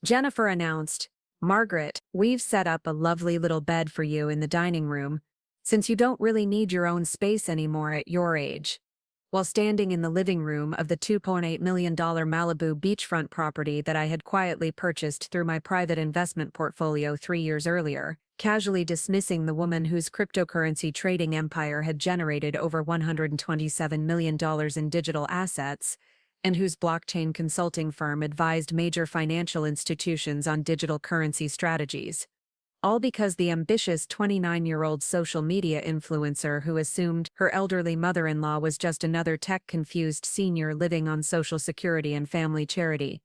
Jennifer announced, "Margaret, we've set up a lovely little bed for you in the dining room, since you don't really need your own space anymore at your age." While standing in the living room of the $2.8 million Malibu beachfront property that I had quietly purchased through my private investment portfolio 3 years earlier, casually dismissing the woman whose cryptocurrency trading empire had generated over $127 million in digital assets, and whose blockchain consulting firm advised major financial institutions on digital currency strategies. All because the ambitious 29-year-old social media influencer who assumed her elderly mother-in-law was just another tech-confused senior living on Social Security and family charity.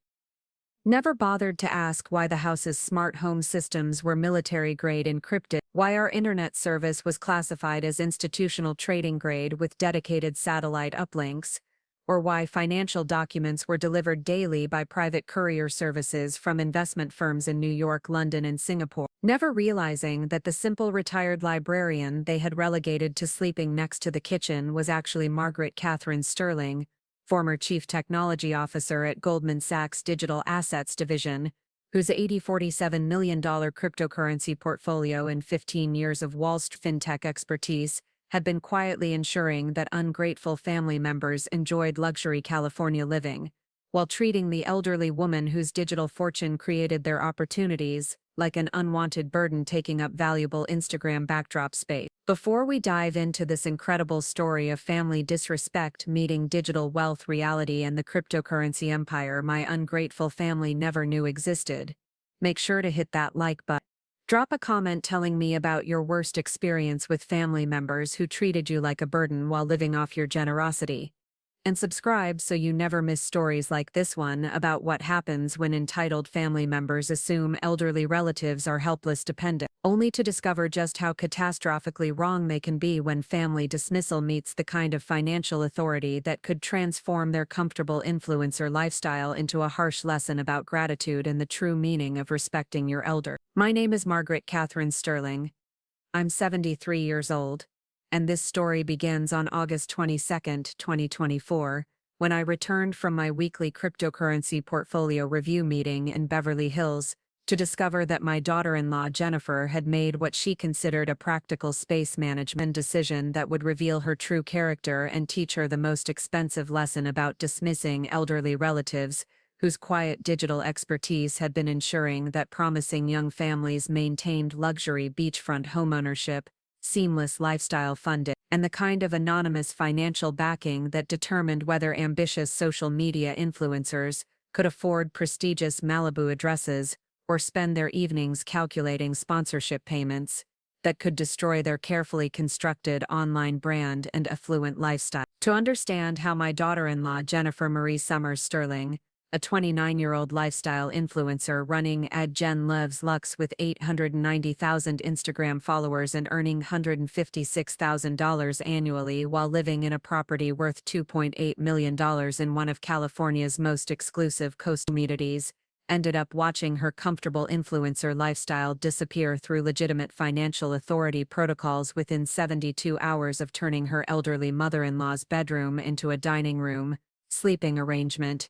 Never bothered to ask why the house's smart home systems were military-grade encrypted, why our internet service was classified as institutional trading grade with dedicated satellite uplinks, or why financial documents were delivered daily by private courier services from investment firms in New York, London, and Singapore. Never realizing that the simple retired librarian they had relegated to sleeping next to the kitchen was actually Margaret Catherine Sterling, former Chief Technology Officer at Goldman Sachs Digital Assets Division, whose $47 million cryptocurrency portfolio and 15 years of Wall Street fintech expertise had been quietly ensuring that ungrateful family members enjoyed luxury California living, while treating the elderly woman whose digital fortune created their opportunities like an unwanted burden taking up valuable Instagram backdrop space. Before we dive into this incredible story of family disrespect meeting digital wealth reality and the cryptocurrency empire my ungrateful family never knew existed, make sure to hit that like button. Drop a comment telling me about your worst experience with family members who treated you like a burden while living off your generosity. And subscribe so you never miss stories like this one about what happens when entitled family members assume elderly relatives are helpless dependents, only to discover just how catastrophically wrong they can be when family dismissal meets the kind of financial authority that could transform their comfortable influencer lifestyle into a harsh lesson about gratitude and the true meaning of respecting your elder. My name is Margaret Catherine Sterling. I'm 73 years old. And this story begins on August 22, 2024, when I returned from my weekly cryptocurrency portfolio review meeting in Beverly Hills to discover that my daughter-in-law Jennifer had made what she considered a practical space management decision that would reveal her true character and teach her the most expensive lesson about dismissing elderly relatives whose quiet digital expertise had been ensuring that promising young families maintained luxury beachfront homeownership, seamless lifestyle funding, and the kind of anonymous financial backing that determined whether ambitious social media influencers could afford prestigious Malibu addresses or spend their evenings calculating sponsorship payments that could destroy their carefully constructed online brand and affluent lifestyle. To understand how my daughter-in-law Jennifer Marie Summers Sterling, a 29-year-old lifestyle influencer running @Jen Loves Lux with 890,000 Instagram followers and earning $156,000 annually while living in a property worth $2.8 million in one of California's most exclusive coastal communities, ended up watching her comfortable influencer lifestyle disappear through legitimate financial authority protocols within 72 hours of turning her elderly mother-in-law's bedroom into a dining room, sleeping arrangement.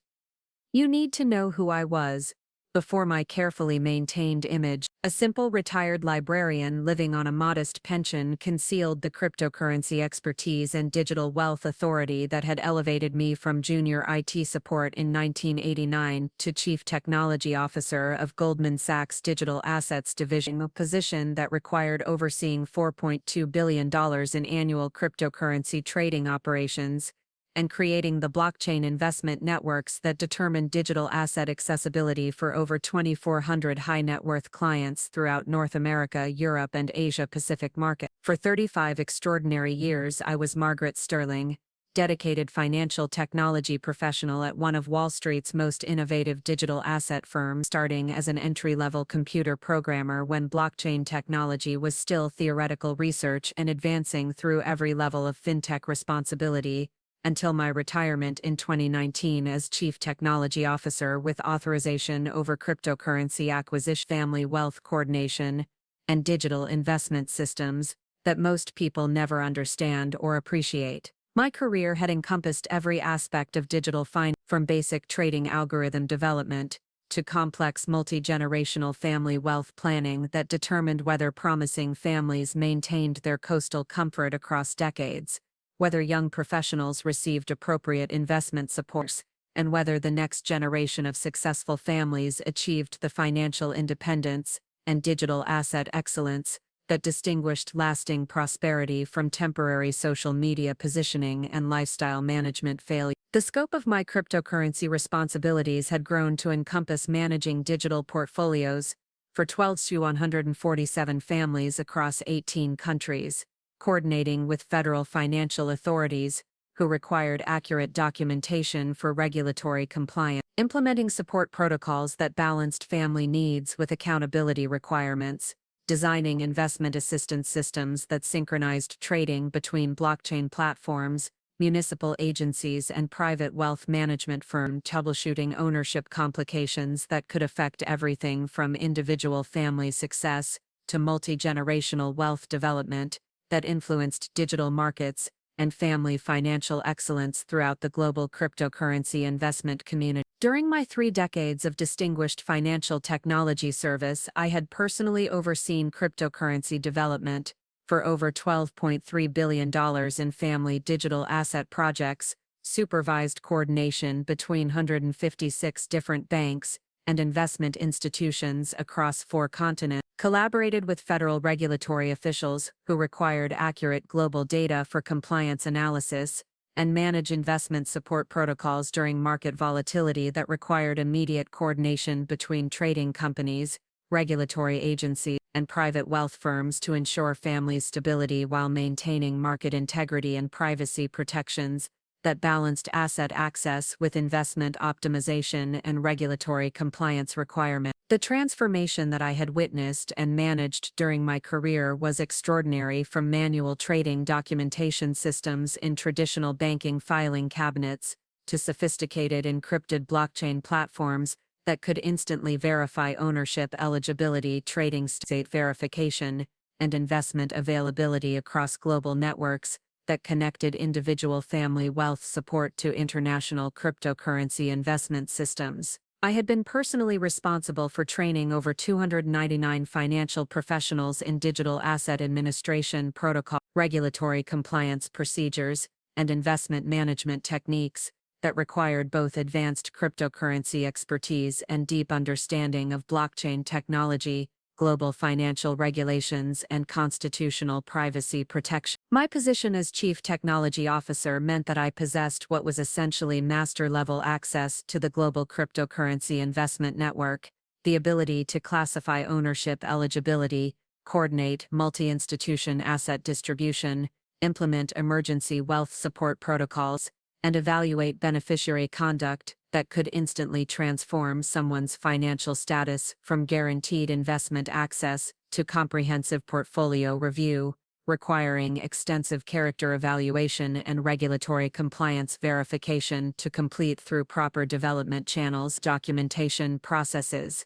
You need to know who I was. Before my carefully maintained image, a simple retired librarian living on a modest pension concealed the cryptocurrency expertise and digital wealth authority that had elevated me from junior IT support in 1989 to Chief Technology Officer of Goldman Sachs Digital Assets Division, a position that required overseeing $4.2 billion in annual cryptocurrency trading operations, and creating the blockchain investment networks that determine digital asset accessibility for over 2,400 high-net-worth clients throughout North America, Europe, and Asia-Pacific markets. For 35 extraordinary years, I was Margaret Sterling, dedicated financial technology professional at one of Wall Street's most innovative digital asset firms, starting as an entry-level computer programmer when blockchain technology was still theoretical research and advancing through every level of fintech responsibility, until my retirement in 2019 as Chief Technology Officer with authorization over cryptocurrency acquisition, family wealth coordination, and digital investment systems that most people never understand or appreciate. My career had encompassed every aspect of digital finance, from basic trading algorithm development to complex multi-generational family wealth planning that determined whether promising families maintained their coastal comfort across decades, whether young professionals received appropriate investment support, and whether the next generation of successful families achieved the financial independence and digital asset excellence that distinguished lasting prosperity from temporary social media positioning and lifestyle management failure. The scope of my cryptocurrency responsibilities had grown to encompass managing digital portfolios for 12 to 147 families across 18 countries, coordinating with federal financial authorities who required accurate documentation for regulatory compliance, implementing support protocols that balanced family needs with accountability requirements, designing investment assistance systems that synchronized trading between blockchain platforms, municipal agencies, and private wealth management firms, troubleshooting ownership complications that could affect everything from individual family success to multi-generational wealth development that influenced digital markets and family financial excellence throughout the global cryptocurrency investment community. During my 3 decades of distinguished financial technology service, I had personally overseen cryptocurrency development for over $12.3 billion in family digital asset projects, supervised coordination between 156 different banks and investment institutions across 4 continents, collaborated with federal regulatory officials who required accurate global data for compliance analysis, and manage investment support protocols during market volatility that required immediate coordination between trading companies, regulatory agencies, and private wealth firms to ensure families' stability while maintaining market integrity and privacy protections that balanced asset access with investment optimization and regulatory compliance requirements. The transformation that I had witnessed and managed during my career was extraordinary, from manual trading documentation systems in traditional banking filing cabinets to sophisticated encrypted blockchain platforms that could instantly verify ownership, eligibility, trading state verification, and investment availability across global networks that connected individual family wealth support to international cryptocurrency investment systems. I had been personally responsible for training over 299 financial professionals in digital asset administration protocol, regulatory compliance procedures, and investment management techniques that required both advanced cryptocurrency expertise and deep understanding of blockchain technology, global financial regulations, and constitutional privacy protection. My position as Chief Technology Officer meant that I possessed what was essentially master-level access to the global cryptocurrency investment network, the ability to classify ownership eligibility, coordinate multi-institution asset distribution, implement emergency wealth support protocols, and evaluate beneficiary conduct that could instantly transform someone's financial status, from guaranteed investment access to comprehensive portfolio review, requiring extensive character evaluation and regulatory compliance verification to complete through proper development channels, documentation processes.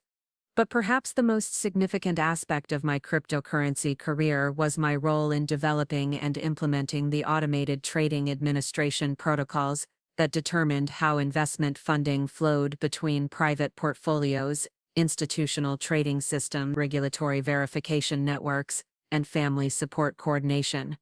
But perhaps the most significant aspect of my cryptocurrency career was my role in developing and implementing the automated trading administration protocols that determined how investment funding flowed between private portfolios, institutional trading systems, regulatory verification networks, and family support coordination.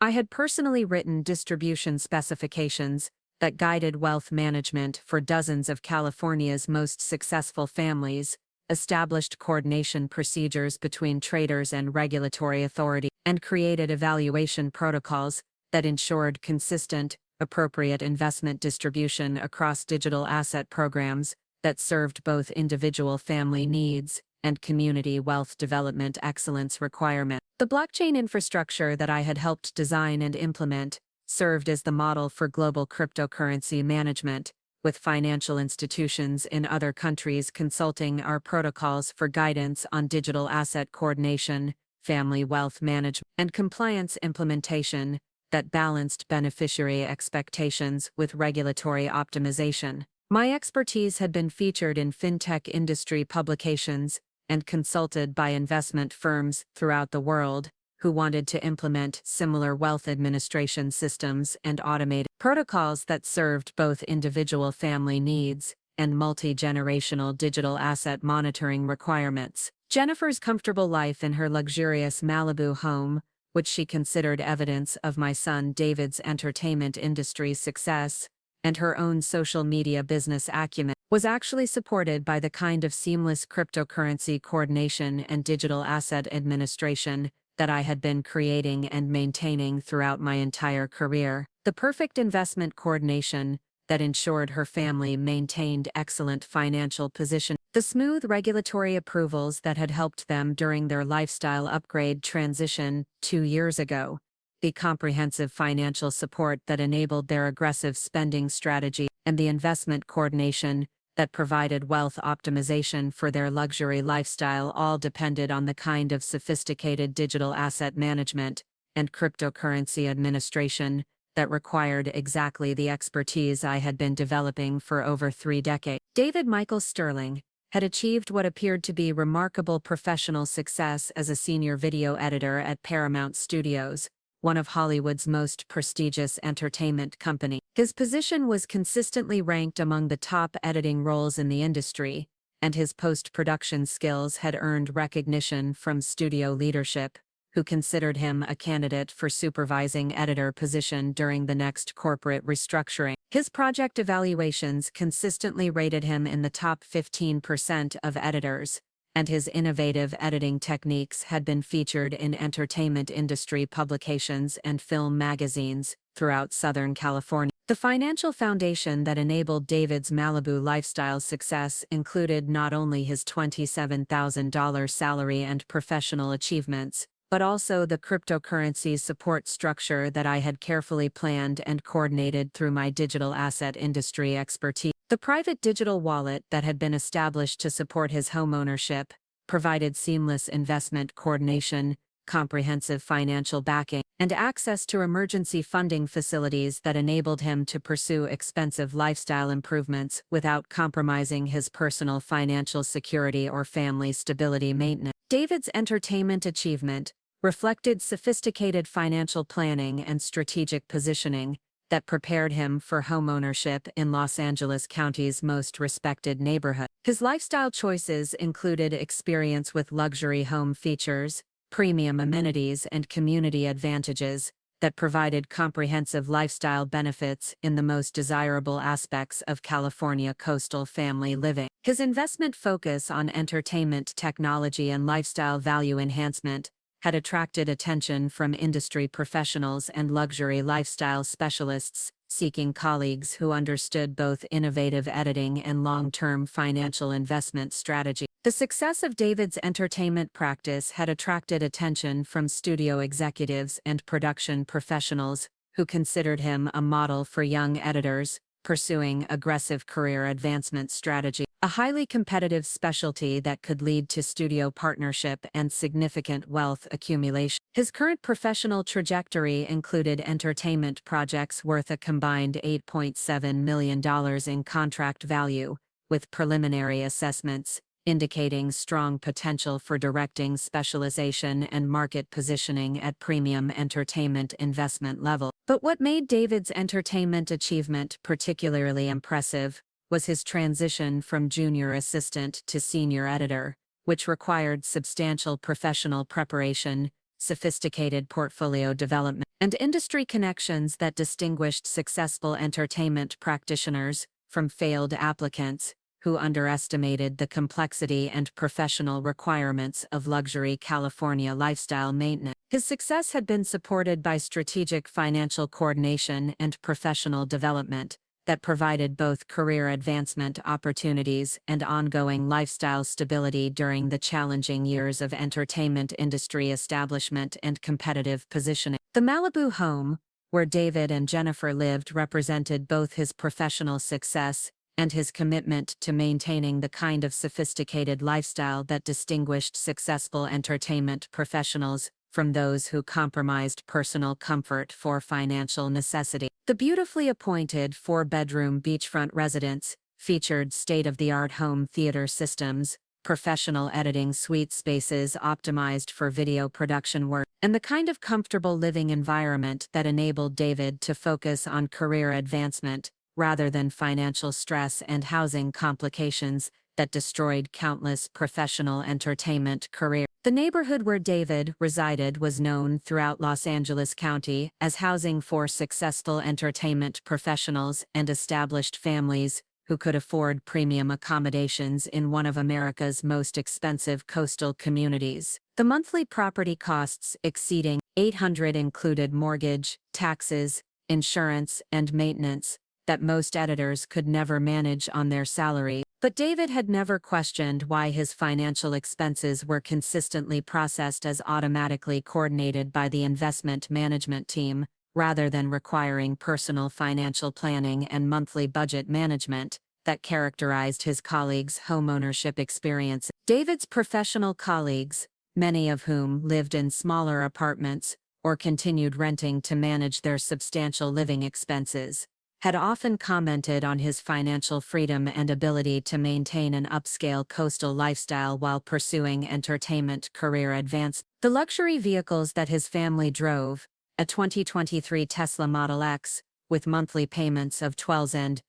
I had personally written distribution specifications that guided wealth management for dozens of California's most successful families, established coordination procedures between traders and regulatory authorities, and created evaluation protocols that ensured consistent, appropriate investment distribution across digital asset programs that served both individual family needs and community wealth development excellence requirements. The blockchain infrastructure that I had helped design and implement served as the model for global cryptocurrency management, with financial institutions in other countries consulting our protocols for guidance on digital asset coordination, family wealth management, and compliance implementation that balanced beneficiary expectations with regulatory optimization. My expertise had been featured in fintech industry publications and consulted by investment firms throughout the world who wanted to implement similar wealth administration systems and automated protocols that served both individual family needs and multi-generational digital asset monitoring requirements. Jennifer's comfortable life in her luxurious Malibu home, which she considered evidence of my son David's entertainment industry success, and her own social media business acumen, was actually supported by the kind of seamless cryptocurrency coordination and digital asset administration that I had been creating and maintaining throughout my entire career. The perfect investment coordination that ensured her family maintained excellent financial position. The smooth regulatory approvals that had helped them during their lifestyle upgrade transition 2 years ago. The comprehensive financial support that enabled their aggressive spending strategy, and the investment coordination that provided wealth optimization for their luxury lifestyle all depended on the kind of sophisticated digital asset management and cryptocurrency administration that required exactly the expertise I had been developing for over 3 decades. David Michael Sterling had achieved what appeared to be remarkable professional success as a senior video editor at Paramount Studios, one of Hollywood's most prestigious entertainment companies. His position was consistently ranked among the top editing roles in the industry, and his post-production skills had earned recognition from studio leadership, who considered him a candidate for supervising editor position during the next corporate restructuring. His project evaluations consistently rated him in the top 15% of editors, and his innovative editing techniques had been featured in entertainment industry publications and film magazines throughout Southern California. The financial foundation that enabled David's Malibu lifestyle success included not only his $27,000 salary and professional achievements, but also the cryptocurrency support structure that I had carefully planned and coordinated through my digital asset industry expertise. The private digital wallet that had been established to support his homeownership provided seamless investment coordination, comprehensive financial backing, and access to emergency funding facilities that enabled him to pursue expensive lifestyle improvements without compromising his personal financial security or family stability maintenance. David's entertainment achievement reflected sophisticated financial planning and strategic positioning that prepared him for homeownership in Los Angeles County's most respected neighborhood. His lifestyle choices included experience with luxury home features, premium amenities, and community advantages that provided comprehensive lifestyle benefits in the most desirable aspects of California coastal family living. His investment focus on entertainment technology and lifestyle value enhancement had attracted attention from industry professionals and luxury lifestyle specialists seeking colleagues who understood both innovative editing and long-term financial investment strategy. The success of David's entertainment practice had attracted attention from studio executives and production professionals who considered him a model for young editors pursuing aggressive career advancement strategy, a highly competitive specialty that could lead to studio partnership and significant wealth accumulation. His current professional trajectory included entertainment projects worth a combined $8.7 million in contract value, with preliminary assessments indicating strong potential for directing specialization and market positioning at premium entertainment investment level. But what made David's entertainment achievement particularly impressive was his transition from junior assistant to senior editor, which required substantial professional preparation, sophisticated portfolio development, and industry connections that distinguished successful entertainment practitioners from failed applicants who underestimated the complexity and professional requirements of luxury California lifestyle maintenance. His success had been supported by strategic financial coordination and professional development that provided both career advancement opportunities and ongoing lifestyle stability during the challenging years of entertainment industry establishment and competitive positioning. The Malibu home, where David and Jennifer lived, represented both his professional success and his commitment to maintaining the kind of sophisticated lifestyle that distinguished successful entertainment professionals from those who compromised personal comfort for financial necessity. The beautifully appointed 4-bedroom beachfront residence featured state-of-the-art home theater systems, professional editing suite spaces optimized for video production work, and the kind of comfortable living environment that enabled David to focus on career advancement rather than financial stress and housing complications that destroyed countless professional entertainment careers. The neighborhood where David resided was known throughout Los Angeles County as housing for successful entertainment professionals and established families who could afford premium accommodations in one of America's most expensive coastal communities. The monthly property costs exceeding $800 included mortgage, taxes, insurance, and maintenance that most editors could never manage on their salary. But David had never questioned why his financial expenses were consistently processed as automatically coordinated by the investment management team, rather than requiring personal financial planning and monthly budget management that characterized his colleagues' homeownership experience. David's professional colleagues, many of whom lived in smaller apartments or continued renting to manage their substantial living expenses, had often commented on his financial freedom and ability to maintain an upscale coastal lifestyle while pursuing entertainment career advance. The luxury vehicles that his family drove, a 2023 Tesla Model X, with monthly payments of $12,000 and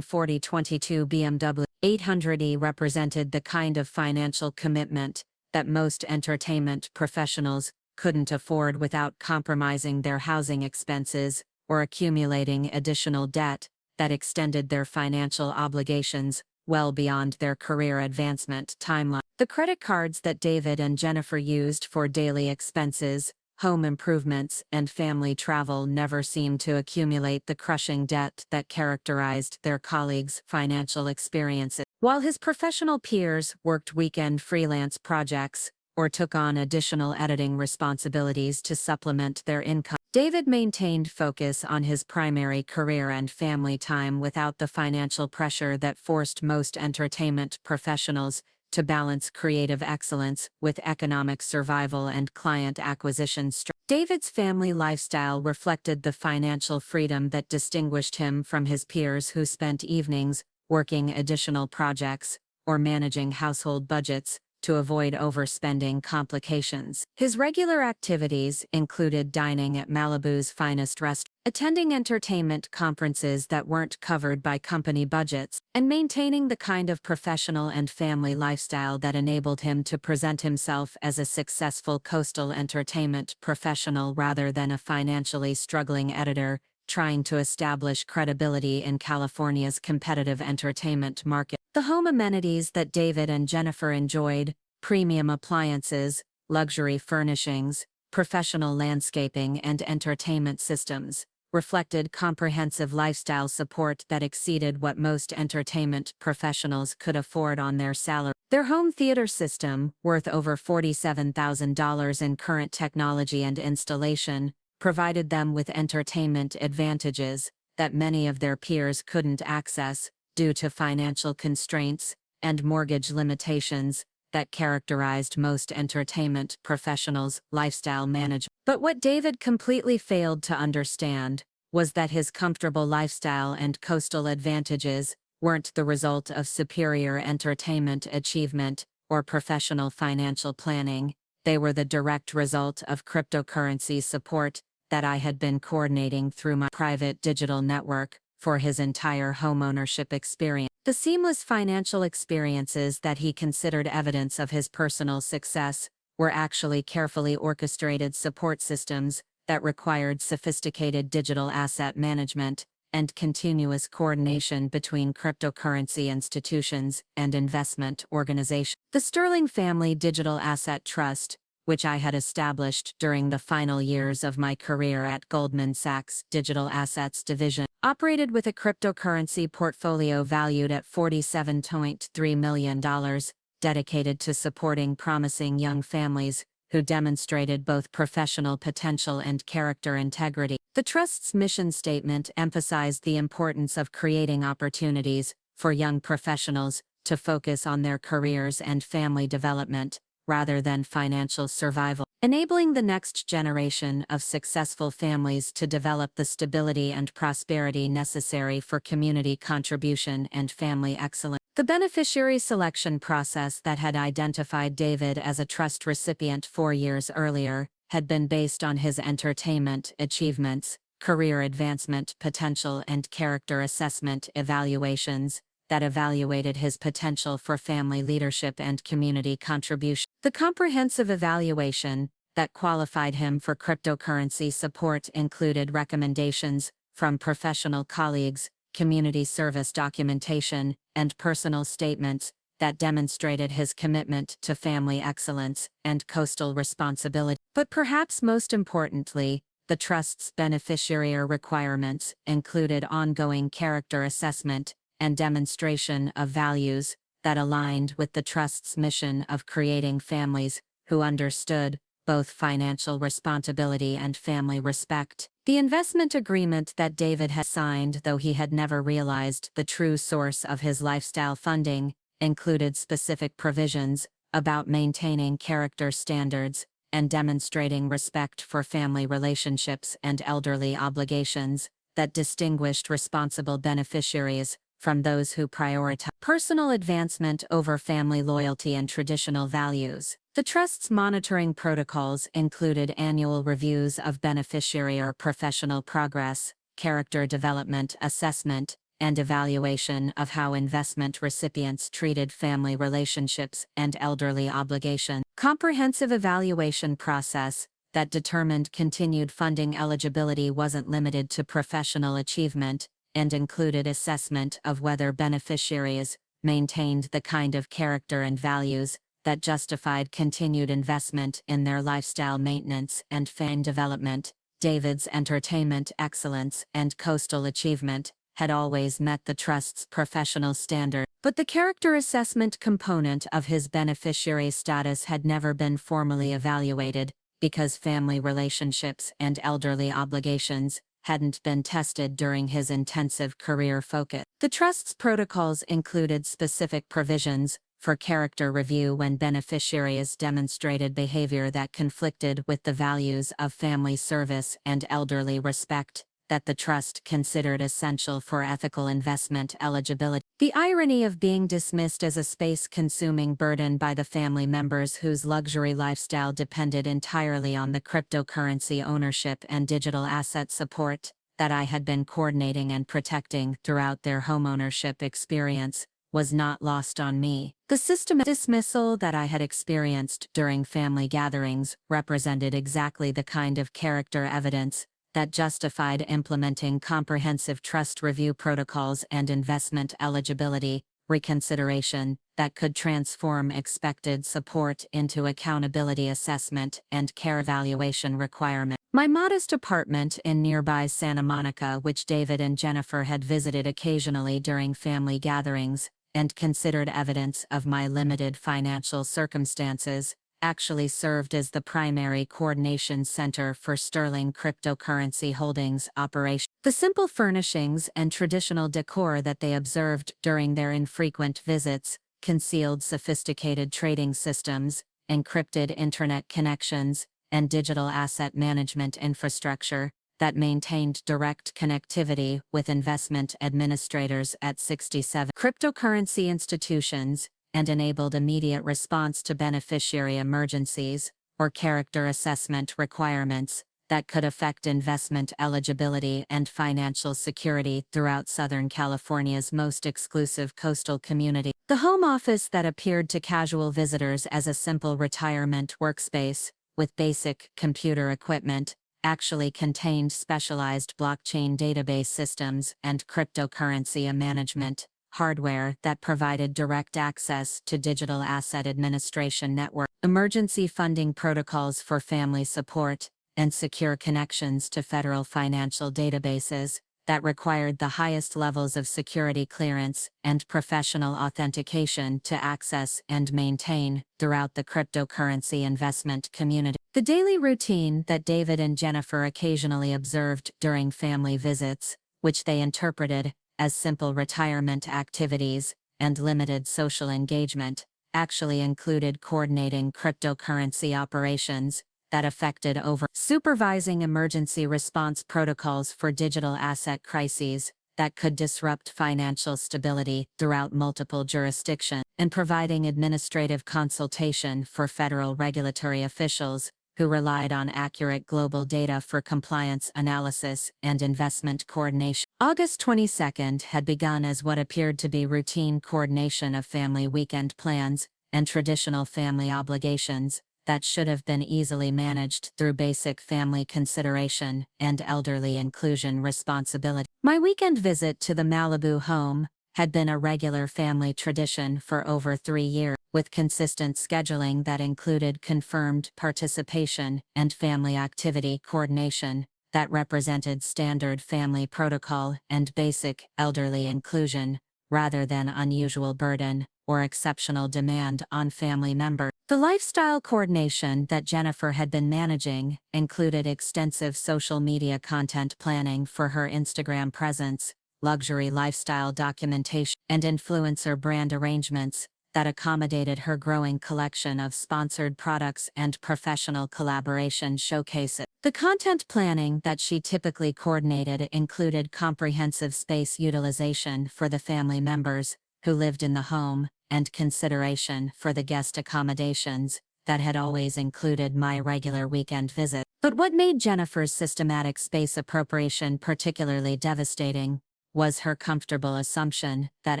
$140,22 BMW 800e, represented the kind of financial commitment that most entertainment professionals couldn't afford without compromising their housing expenses or accumulating additional debt that extended their financial obligations well beyond their career advancement timeline. The credit cards that David and Jennifer used for daily expenses, home improvements, and family travel never seemed to accumulate the crushing debt that characterized their colleagues' financial experiences. While his professional peers worked weekend freelance projects or took on additional editing responsibilities to supplement their income, David maintained focus on his primary career and family time without the financial pressure that forced most entertainment professionals to balance creative excellence with economic survival and client acquisition. David's family lifestyle reflected the financial freedom that distinguished him from his peers who spent evenings working additional projects or managing household budgets to avoid overspending complications. His regular activities included dining at Malibu's finest restaurants, attending entertainment conferences that weren't covered by company budgets, and maintaining the kind of professional and family lifestyle that enabled him to present himself as a successful coastal entertainment professional rather than a financially struggling editor trying to establish credibility in California's competitive entertainment market. The home amenities that David and Jennifer enjoyed, premium appliances, luxury furnishings, professional landscaping, and entertainment systems, reflected comprehensive lifestyle support that exceeded what most entertainment professionals could afford on their salary. Their home theater system, worth over $47,000 in current technology and installation, provided them with entertainment advantages that many of their peers couldn't access due to financial constraints and mortgage limitations that characterized most entertainment professionals' lifestyle management. But what David completely failed to understand was that his comfortable lifestyle and coastal advantages weren't the result of superior entertainment achievement or professional financial planning. They were the direct result of cryptocurrency support that I had been coordinating through my private digital network for his entire homeownership experience. The seamless financial experiences that he considered evidence of his personal success were actually carefully orchestrated support systems that required sophisticated digital asset management and continuous coordination between cryptocurrency institutions and investment organizations. The Sterling Family Digital Asset Trust, which I had established during the final years of my career at Goldman Sachs' Digital Assets Division, operated with a cryptocurrency portfolio valued at $47.3 million, dedicated to supporting promising young families who demonstrated both professional potential and character integrity. The Trust's mission statement emphasized the importance of creating opportunities for young professionals to focus on their careers and family development, rather than financial survival, enabling the next generation of successful families to develop the stability and prosperity necessary for community contribution and family excellence. The beneficiary selection process that had identified David as a trust recipient 4 years earlier had been based on his entertainment achievements, career advancement potential and character assessment evaluations that evaluated his potential for family leadership and community contribution. The comprehensive evaluation that qualified him for cryptocurrency support included recommendations from professional colleagues, community service documentation, and personal statements that demonstrated his commitment to family excellence and coastal responsibility. But perhaps most importantly, the trust's beneficiary requirements included ongoing character assessment and demonstration of values that aligned with the trust's mission of creating families who understood both financial responsibility and family respect. The investment agreement that David had signed, though he had never realized the true source of his lifestyle funding, included specific provisions about maintaining character standards and demonstrating respect for family relationships and elderly obligations that distinguished responsible beneficiaries from those who prioritize personal advancement over family loyalty and traditional values. The Trust's monitoring protocols included annual reviews of beneficiary or professional progress, character development assessment, and evaluation of how investment recipients treated family relationships and elderly obligations. Comprehensive evaluation process that determined continued funding eligibility wasn't limited to professional achievement and included assessment of whether beneficiaries maintained the kind of character and values that justified continued investment in their lifestyle maintenance and fan development. David's entertainment excellence and coastal achievement had always met the Trust's professional standard, but the character assessment component of his beneficiary status had never been formally evaluated because family relationships and elderly obligations hadn't been tested during his intensive career focus. The Trust's protocols included specific provisions for character review when beneficiaries demonstrated behavior that conflicted with the values of family service and elderly respect that the Trust considered essential for ethical investment eligibility. The irony of being dismissed as a space-consuming burden by the family members whose luxury lifestyle depended entirely on the cryptocurrency ownership and digital asset support that I had been coordinating and protecting throughout their homeownership experience was not lost on me. The systematic dismissal that I had experienced during family gatherings represented exactly the kind of character evidence that justified implementing comprehensive trust review protocols and investment eligibility reconsideration that could transform expected support into accountability assessment and care evaluation requirement. My modest apartment in nearby Santa Monica, which David and Jennifer had visited occasionally during family gatherings and considered evidence of my limited financial circumstances, actually served as the primary coordination center for Sterling Cryptocurrency Holdings operation. The simple furnishings and traditional decor that they observed during their infrequent visits concealed sophisticated trading systems, encrypted internet connections, and digital asset management infrastructure that maintained direct connectivity with investment administrators at 67 cryptocurrency institutions, and enabled immediate response to beneficiary emergencies or character assessment requirements that could affect investment eligibility and financial security throughout Southern California's most exclusive coastal community. The home office that appeared to casual visitors as a simple retirement workspace with basic computer equipment actually contained specialized blockchain database systems and cryptocurrency management hardware that provided direct access to digital asset administration network, emergency funding protocols for family support, and secure connections to federal financial databases that required the highest levels of security clearance and professional authentication to access and maintain throughout the cryptocurrency investment community. The daily routine that David and Jennifer occasionally observed during family visits, which they interpreted as simple retirement activities and limited social engagement, actually included coordinating cryptocurrency operations that affected supervising emergency response protocols for digital asset crises that could disrupt financial stability throughout multiple jurisdictions, and providing administrative consultation for federal regulatory officials who relied on accurate global data for compliance analysis and investment coordination. August 22nd had begun as what appeared to be routine coordination of family weekend plans and traditional family obligations that should have been easily managed through basic family consideration and elderly inclusion responsibility. My weekend visit to the Malibu home had been a regular family tradition for over 3 years, with consistent scheduling that included confirmed participation and family activity coordination that represented standard family protocol and basic elderly inclusion, rather than unusual burden or exceptional demand on family members. The lifestyle coordination that Jennifer had been managing included extensive social media content planning for her Instagram presence, luxury lifestyle documentation, and influencer brand arrangements that accommodated her growing collection of sponsored products and professional collaboration showcases. The content planning that she typically coordinated included comprehensive space utilization for the family members who lived in the home and consideration for the guest accommodations that had always included my regular weekend visit. But what made Jennifer's systematic space appropriation particularly devastating was her comfortable assumption that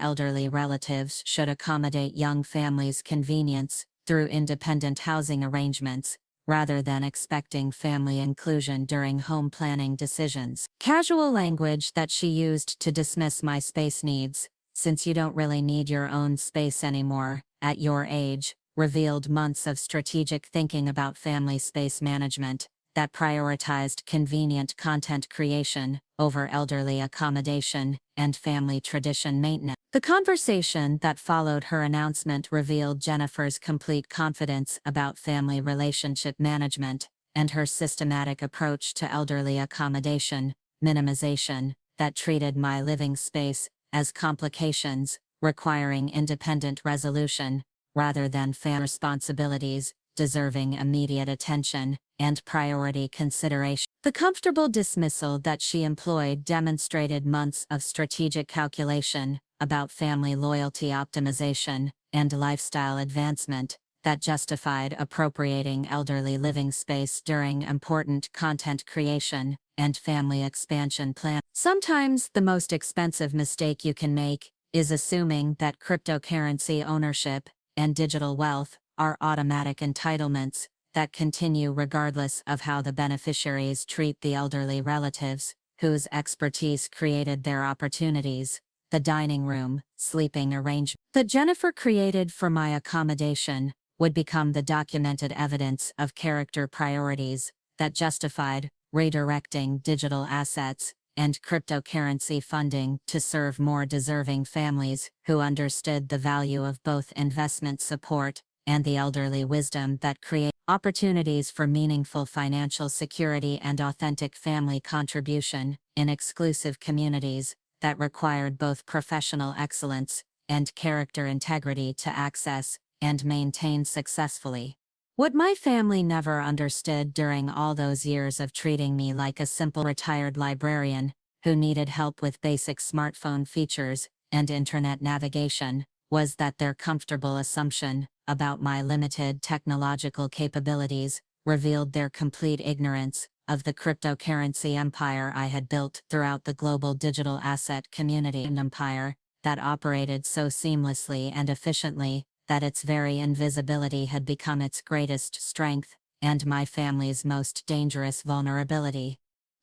elderly relatives should accommodate young families' convenience through independent housing arrangements, rather than expecting family inclusion during home planning decisions. Casual language that she used to dismiss my space needs, since you don't really need your own space anymore, at your age, revealed months of strategic thinking about family space management that prioritized convenient content creation over elderly accommodation and family tradition maintenance. The conversation that followed her announcement revealed Jennifer's complete confidence about family relationship management and her systematic approach to elderly accommodation minimization that treated my living space as complications requiring independent resolution rather than family responsibilities deserving immediate attention and priority consideration. The comfortable dismissal that she employed demonstrated months of strategic calculation about family loyalty optimization and lifestyle advancement that justified appropriating elderly living space during important content creation and family expansion plans. Sometimes the most expensive mistake you can make is assuming that cryptocurrency ownership and digital wealth are automatic entitlements that continue regardless of how the beneficiaries treat the elderly relatives whose expertise created their opportunities. The dining room, sleeping arrangement that Jennifer created for my accommodation would become the documented evidence of character priorities that justified redirecting digital assets and cryptocurrency funding to serve more deserving families who understood the value of both investment support and the elderly wisdom that create opportunities for meaningful financial security and authentic family contribution in exclusive communities that required both professional excellence and character integrity to access and maintain successfully. What my family never understood during all those years of treating me like a simple retired librarian who needed help with basic smartphone features and internet navigation was that their comfortable assumption about my limited technological capabilities revealed their complete ignorance of the cryptocurrency empire I had built throughout the global digital asset community, an empire that operated so seamlessly and efficiently that its very invisibility had become its greatest strength and my family's most dangerous vulnerability.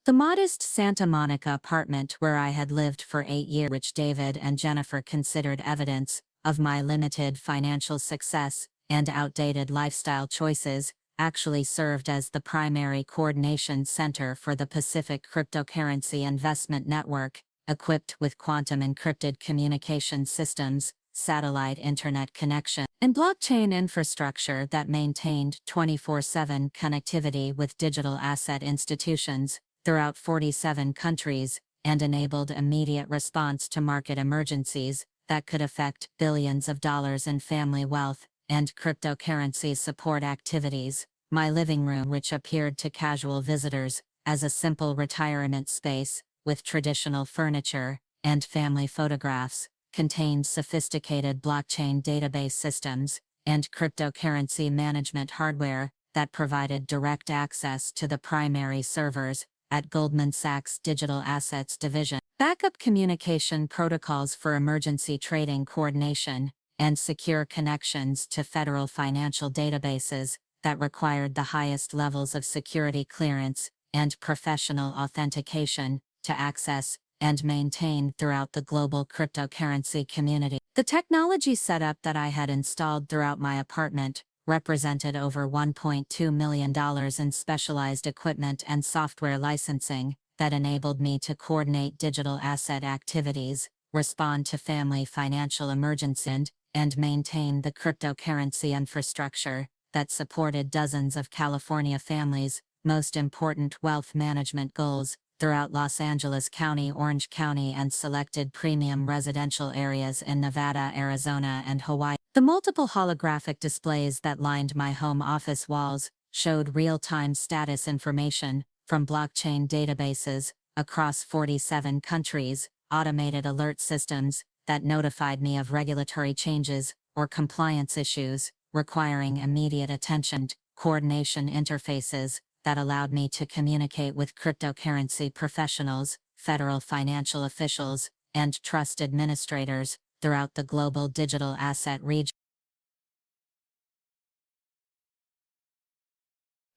The modest Santa Monica apartment where I had lived for 8 years, which David and Jennifer considered evidence of my limited financial success and outdated lifestyle choices, actually served as the primary coordination center for the Pacific Cryptocurrency Investment Network, equipped with quantum encrypted communication systems, satellite internet connection, and blockchain infrastructure that maintained 24/7 connectivity with digital asset institutions throughout 47 countries and enabled immediate response to market emergencies that could affect billions of dollars in family wealth and cryptocurrency support activities. My living room, which appeared to casual visitors as a simple retirement space with traditional furniture and family photographs, contained sophisticated blockchain database systems and cryptocurrency management hardware that provided direct access to the primary servers at Goldman Sachs' Digital Assets Division, backup communication protocols for emergency trading coordination, and secure connections to federal financial databases that required the highest levels of security clearance and professional authentication to access and maintain throughout the global cryptocurrency community. The technology setup that I had installed throughout my apartment represented over $1.2 million in specialized equipment and software licensing that enabled me to coordinate digital asset activities, respond to family financial emergencies, and maintain the cryptocurrency infrastructure that supported dozens of California families' most important wealth management goals throughout Los Angeles County, Orange County, and selected premium residential areas in Nevada, Arizona, and Hawaii. The multiple holographic displays that lined my home office walls showed real-time status information from blockchain databases across 47 countries, automated alert systems that notified me of regulatory changes or compliance issues requiring immediate attention, coordination interfaces that allowed me to communicate with cryptocurrency professionals, federal financial officials, and trust administrators throughout the global digital asset region.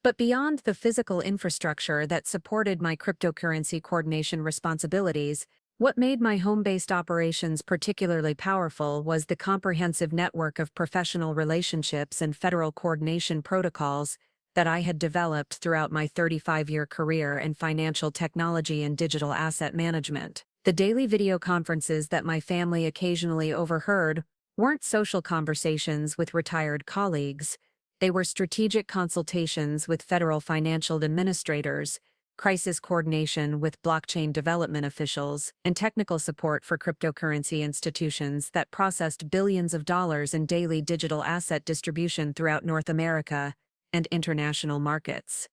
But beyond the physical infrastructure that supported my cryptocurrency coordination responsibilities, what made my home-based operations particularly powerful was the comprehensive network of professional relationships and federal coordination protocols that I had developed throughout my 35-year career in financial technology and digital asset management. The daily video conferences that my family occasionally overheard weren't social conversations with retired colleagues. They were strategic consultations with federal financial administrators, crisis coordination with blockchain development officials, and technical support for cryptocurrency institutions that processed billions of dollars in daily digital asset distribution throughout North America and international markets.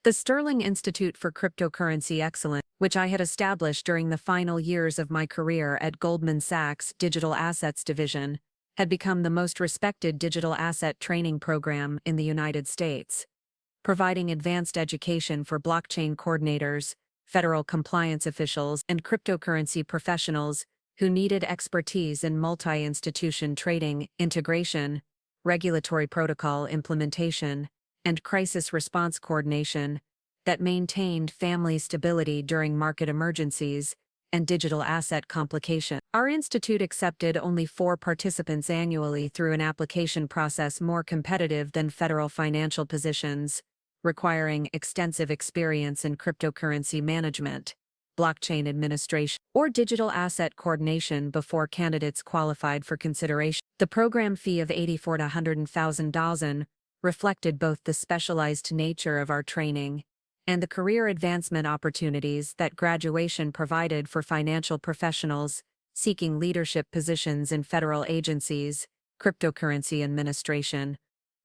The Sterling Institute for Cryptocurrency Excellence, which I had established during the final years of my career at Goldman Sachs' Digital Assets Division, had become the most respected digital asset training program in the United States, providing advanced education for blockchain coordinators, federal compliance officials, and cryptocurrency professionals who needed expertise in multi-institution trading, integration, regulatory protocol implementation, and crisis response coordination that maintained family stability during market emergencies and digital asset complication. Our institute accepted only 4 participants annually through an application process more competitive than federal financial positions, requiring extensive experience in cryptocurrency management, blockchain administration, or digital asset coordination before candidates qualified for consideration. The program fee of $84,000 to $100,000 reflected both the specialized nature of our training and the career advancement opportunities that graduation provided for financial professionals seeking leadership positions in federal agencies, cryptocurrency administration,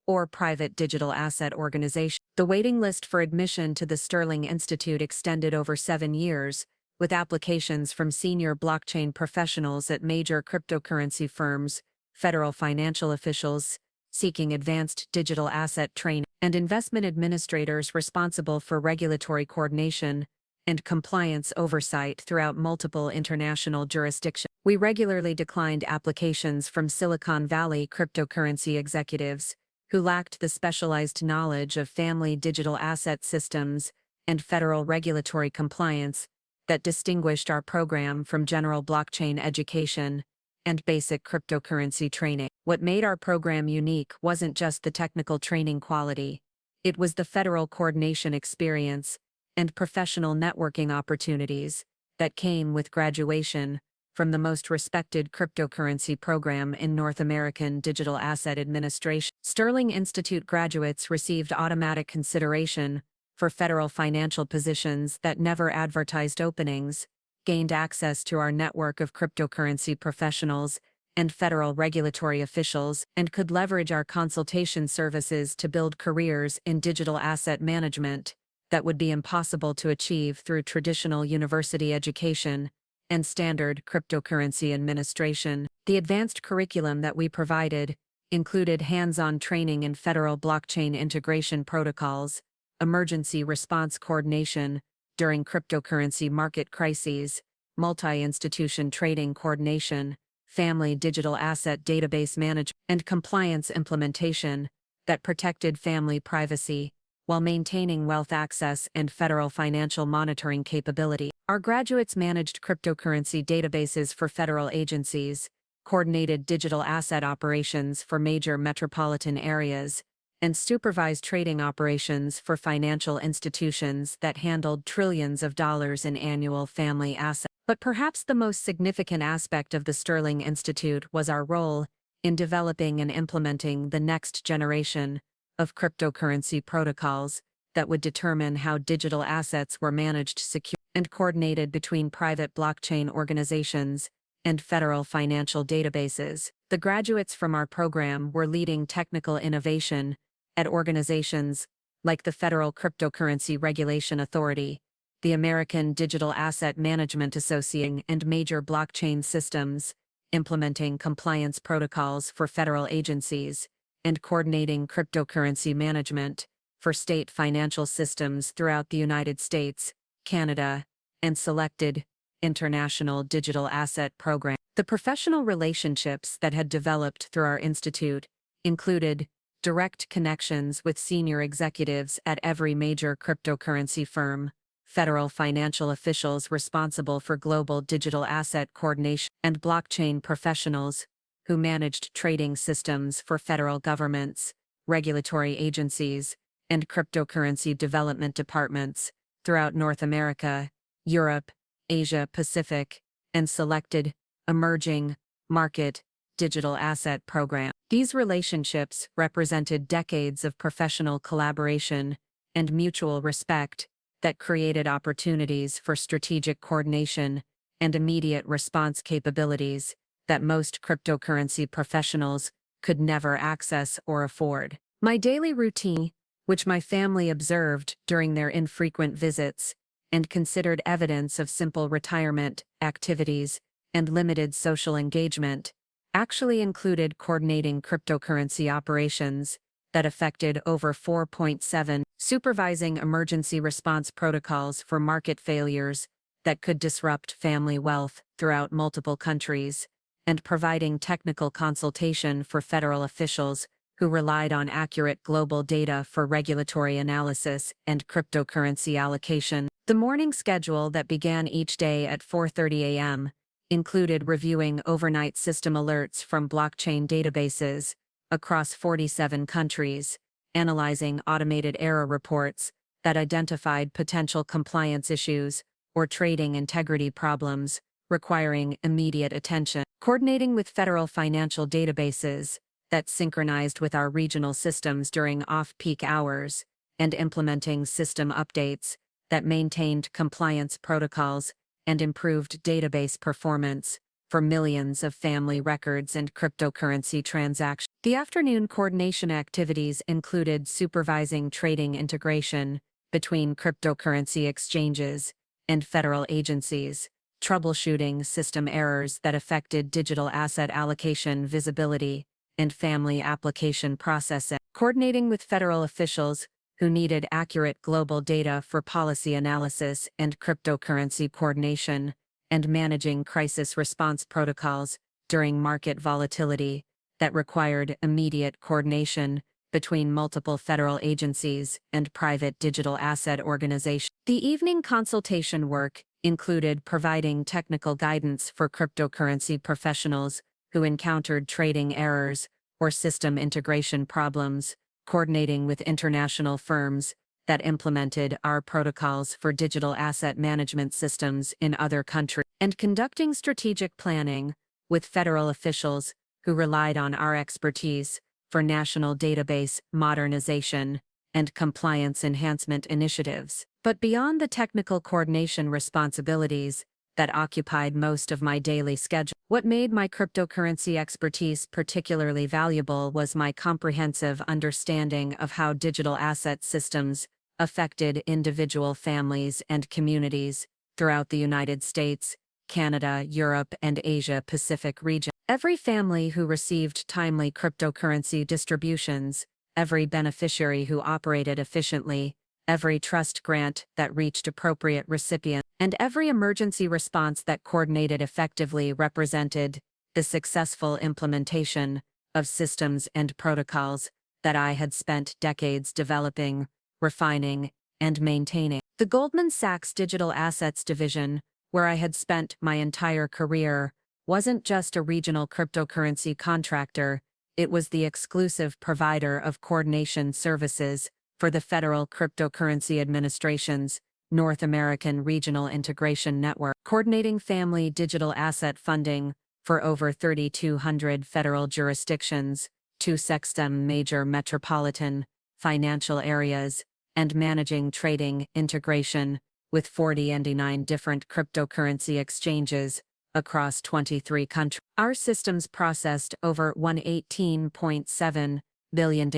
or private digital asset organizations. The waiting list for admission to the Sterling Institute extended over 7 years, with applications from senior blockchain professionals at major cryptocurrency firms, federal financial officials seeking advanced digital asset training, and investment administrators responsible for regulatory coordination and compliance oversight throughout multiple international jurisdictions. We regularly declined applications from Silicon Valley cryptocurrency executives who lacked the specialized knowledge of family digital asset systems and federal regulatory compliance that distinguished our program from general blockchain education and basic cryptocurrency training. What made our program unique wasn't just the technical training quality, it was the federal coordination experience and professional networking opportunities that came with graduation from the most respected cryptocurrency program in North American digital asset administration. Sterling Institute graduates received automatic consideration for federal financial positions that never advertised openings, gained access to our network of cryptocurrency professionals and federal regulatory officials, and could leverage our consultation services to build careers in digital asset management that would be impossible to achieve through traditional university education and standard cryptocurrency administration. The advanced curriculum that we provided included hands-on training in federal blockchain integration protocols, emergency response coordination during cryptocurrency market crises, multi-institution trading coordination, family digital asset database management, and compliance implementation that protected family privacy while maintaining wealth access and federal financial monitoring capability. Our graduates managed cryptocurrency databases for federal agencies, coordinated digital asset operations for major metropolitan areas, and supervised trading operations for financial institutions that handled trillions of dollars in annual family assets. But perhaps the most significant aspect of the Sterling Institute was our role in developing and implementing the next generation of cryptocurrency protocols that would determine how digital assets were managed securely and coordinated between private blockchain organizations and federal financial databases. The graduates from our program were leading technical innovation at organizations like the Federal Cryptocurrency Regulation Authority, the American Digital Asset Management Association, and major blockchain systems, implementing compliance protocols for federal agencies, and coordinating cryptocurrency management for state financial systems throughout the United States, Canada, and selected international digital asset programs. The professional relationships that had developed through our institute included direct connections with senior executives at every major cryptocurrency firm, federal financial officials responsible for global digital asset coordination, and blockchain professionals who managed trading systems for federal governments, regulatory agencies, and cryptocurrency development departments throughout North America, Europe, Asia Pacific, and selected emerging market digital asset programs. These relationships represented decades of professional collaboration and mutual respect that created opportunities for strategic coordination and immediate response capabilities that most cryptocurrency professionals could never access or afford. My daily routine, which my family observed during their infrequent visits and considered evidence of simple retirement activities and limited social engagement, actually included coordinating cryptocurrency operations that affected over 4.7, supervising emergency response protocols for market failures that could disrupt family wealth throughout multiple countries, and providing technical consultation for federal officials who relied on accurate global data for regulatory analysis and cryptocurrency allocation. The morning schedule that began each day at 4:30 a.m. included reviewing overnight system alerts from blockchain databases across 47 countries, analyzing automated error reports that identified potential compliance issues or trading integrity problems requiring immediate attention, coordinating with federal financial databases that synchronized with our regional systems during off-peak hours, and implementing system updates that maintained compliance protocols and improved database performance for millions of family records and cryptocurrency transactions. The afternoon coordination activities included supervising trading integration between cryptocurrency exchanges and federal agencies, troubleshooting system errors that affected digital asset allocation visibility and family application processing, coordinating with federal officials who needed accurate global data for policy analysis and cryptocurrency coordination, and managing crisis response protocols during market volatility that required immediate coordination between multiple federal agencies and private digital asset organizations. The evening consultation work included providing technical guidance for cryptocurrency professionals who encountered trading errors or system integration problems, coordinating with international firms that implemented our protocols for digital asset management systems in other countries, and conducting strategic planning with federal officials who relied on our expertise for national database modernization and compliance enhancement initiatives. But beyond the technical coordination responsibilities that occupied most of my daily schedule, what made my cryptocurrency expertise particularly valuable was my comprehensive understanding of how digital asset systems affected individual families and communities throughout the United States, Canada, Europe, and Asia Pacific region. Every family who received timely cryptocurrency distributions, every beneficiary who operated efficiently, every trust grant that reached appropriate recipients, and every emergency response that coordinated effectively represented the successful implementation of systems and protocols that I had spent decades developing, refining, and maintaining. The Goldman Sachs Digital Assets Division, where I had spent my entire career, wasn't just a regional cryptocurrency contractor, it was the exclusive provider of coordination services for the Federal Cryptocurrency Administration's North American Regional Integration Network, coordinating family digital asset funding for over 3,200 federal jurisdictions, 260 major metropolitan financial areas, and managing trading integration with 49 different cryptocurrency exchanges across 23 countries. Our systems processed over $118.7 billion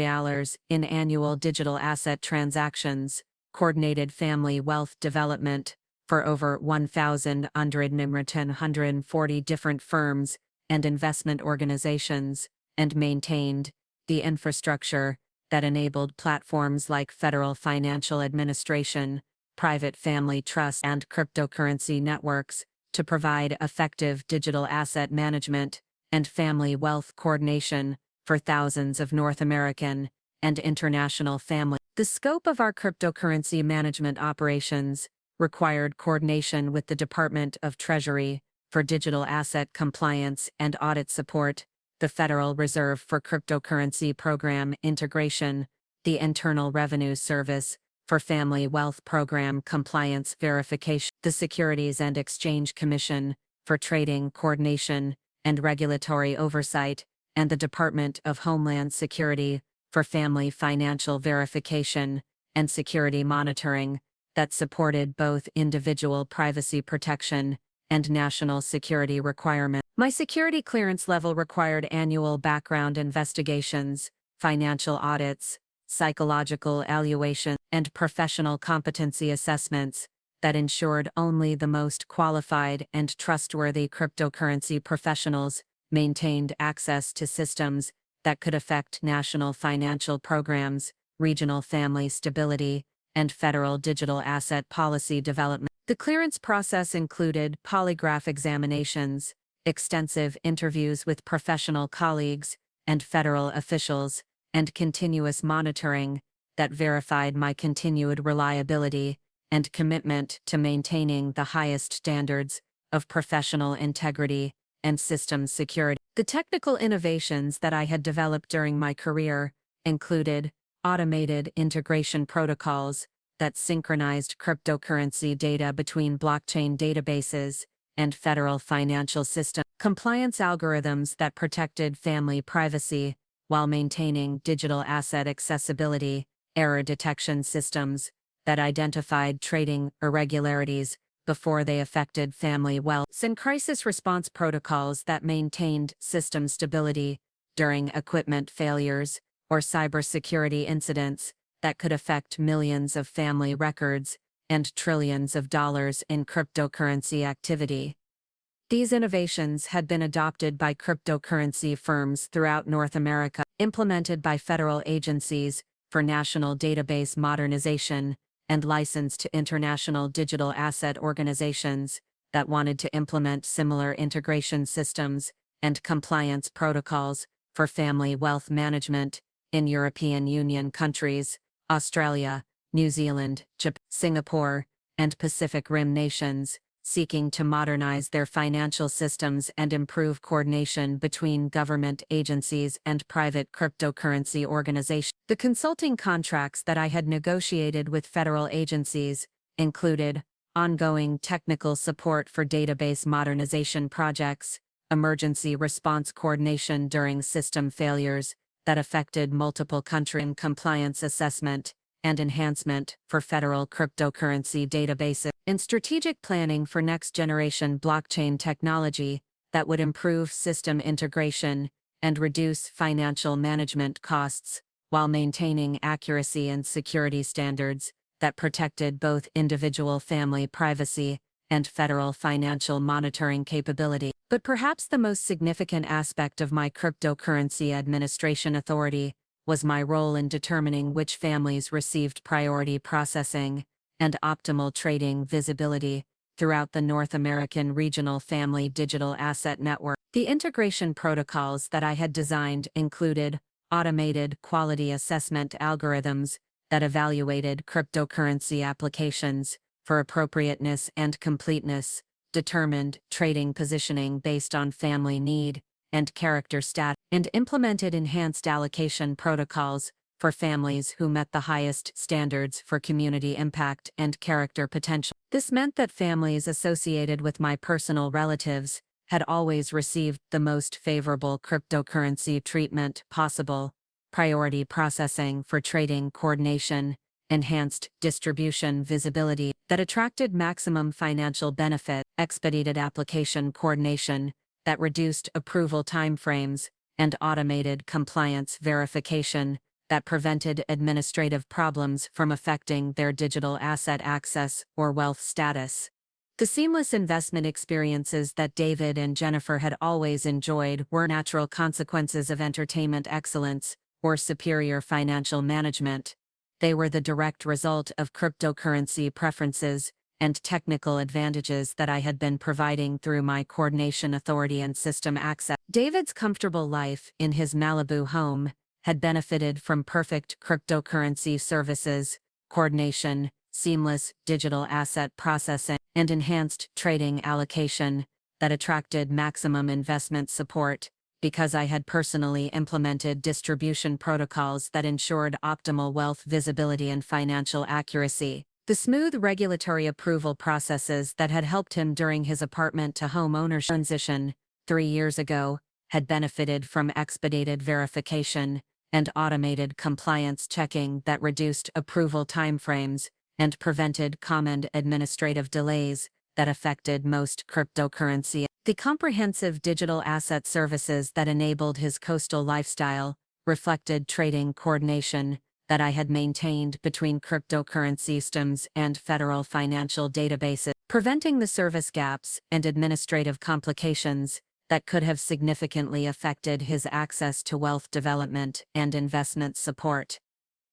in annual digital asset transactions, coordinated family wealth development for over 1,140 different firms and investment organizations, and maintained the infrastructure that enabled platforms like Federal Financial Administration, private family trusts, and cryptocurrency networks to provide effective digital asset management and family wealth coordination for thousands of North American and international families. The scope of our cryptocurrency management operations required coordination with the Department of Treasury for digital asset compliance and audit support, the Federal Reserve for Cryptocurrency Program Integration, the Internal Revenue Service for Family Wealth Program Compliance Verification, the Securities and Exchange Commission for Trading Coordination and Regulatory Oversight, and the Department of Homeland Security for Family Financial Verification and Security Monitoring that supported both individual privacy protection and national security requirements. My security clearance level required annual background investigations, financial audits, psychological evaluation, and professional competency assessments that ensured only the most qualified and trustworthy cryptocurrency professionals maintained access to systems that could affect national financial programs, regional family stability, and federal digital asset policy development. The clearance process included polygraph examinations, extensive interviews with professional colleagues and federal officials, and continuous monitoring that verified my continued reliability and commitment to maintaining the highest standards of professional integrity and systems security. The technical innovations that I had developed during my career included automated integration protocols that synchronized cryptocurrency data between blockchain databases and federal financial systems, compliance algorithms that protected family privacy while maintaining digital asset accessibility, error detection systems that identified trading irregularities before they affected family wealth, and crisis response protocols that maintained system stability during equipment failures or cybersecurity incidents that could affect millions of family records and trillions of dollars in cryptocurrency activity. These innovations had been adopted by cryptocurrency firms throughout North America, implemented by federal agencies for national database modernization, and licensed to international digital asset organizations that wanted to implement similar integration systems and compliance protocols for family wealth management in European Union countries, Australia, New Zealand, Japan, Singapore, and Pacific Rim nations, seeking to modernize their financial systems and improve coordination between government agencies and private cryptocurrency organizations. The consulting contracts that I had negotiated with federal agencies included ongoing technical support for database modernization projects, emergency response coordination during system failures that affected multiple countries, and compliance assessment and enhancement for federal cryptocurrency databases, and strategic planning for next-generation blockchain technology that would improve system integration and reduce financial management costs while maintaining accuracy and security standards that protected both individual family privacy and federal financial monitoring capability. But perhaps the most significant aspect of my cryptocurrency administration authority was my role in determining which families received priority processing and optimal trading visibility throughout the North American Regional Family Digital Asset Network. The integration protocols that I had designed included automated quality assessment algorithms that evaluated cryptocurrency applications for appropriateness and completeness, determined trading positioning based on family need and character stat, and implemented enhanced allocation protocols for families who met the highest standards for community impact and character potential. This meant that families associated with my personal relatives had always received the most favorable cryptocurrency treatment possible, priority processing for trading coordination, enhanced distribution visibility that attracted maximum financial benefit, expedited application coordination that reduced approval timeframes, and automated compliance verification that prevented administrative problems from affecting their digital asset access or wealth status. The seamless investment experiences that David and Jennifer had always enjoyed were natural consequences of entertainment excellence or superior financial management. They were the direct result of cryptocurrency preferences and technical advantages that I had been providing through my coordination authority and system access. David's comfortable life in his Malibu home had benefited from perfect cryptocurrency services, coordination, seamless digital asset processing, and enhanced trading allocation that attracted maximum investment support because I had personally implemented distribution protocols that ensured optimal wealth visibility and financial accuracy. The smooth regulatory approval processes that had helped him during his apartment to home ownership transition 3 years ago had benefited from expedited verification and automated compliance checking that reduced approval timeframes and prevented common administrative delays that affected most cryptocurrency. The comprehensive digital asset services that enabled his coastal lifestyle reflected trading coordination that I had maintained between cryptocurrency systems and federal financial databases, preventing the service gaps and administrative complications that could have significantly affected his access to wealth development and investment support.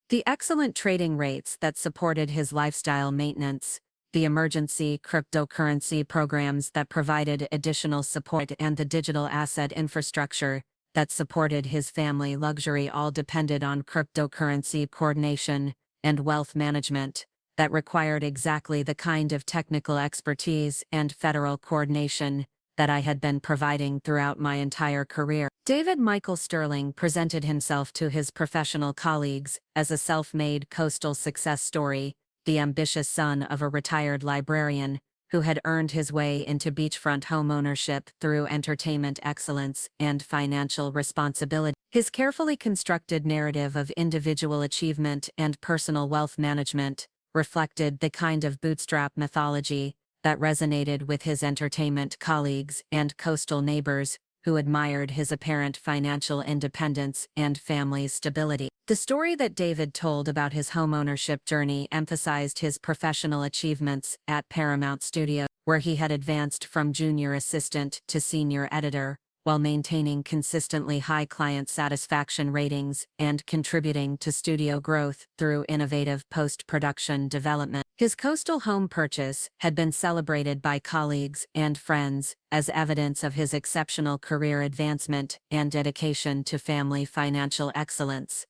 The excellent trading rates that supported his lifestyle maintenance, the emergency cryptocurrency programs that provided additional support, and the digital asset infrastructure that supported his family luxury all depended on cryptocurrency coordination and wealth management that required exactly the kind of technical expertise and federal coordination that I had been providing throughout my entire career. David Michael Sterling presented himself to his professional colleagues as a self-made coastal success story, the ambitious son of a retired librarian who had earned his way into beachfront homeownership through entertainment excellence and financial responsibility. His carefully constructed narrative of individual achievement and personal wealth management reflected the kind of bootstrap mythology that resonated with his entertainment colleagues and coastal neighbors who admired his apparent financial independence and family stability. The story that David told about his homeownership journey emphasized his professional achievements at Paramount Studios, where he had advanced from junior assistant to senior editor, while maintaining consistently high client satisfaction ratings and contributing to studio growth through innovative post-production development. His coastal home purchase had been celebrated by colleagues and friends as evidence of his exceptional career advancement and dedication to family financial excellence.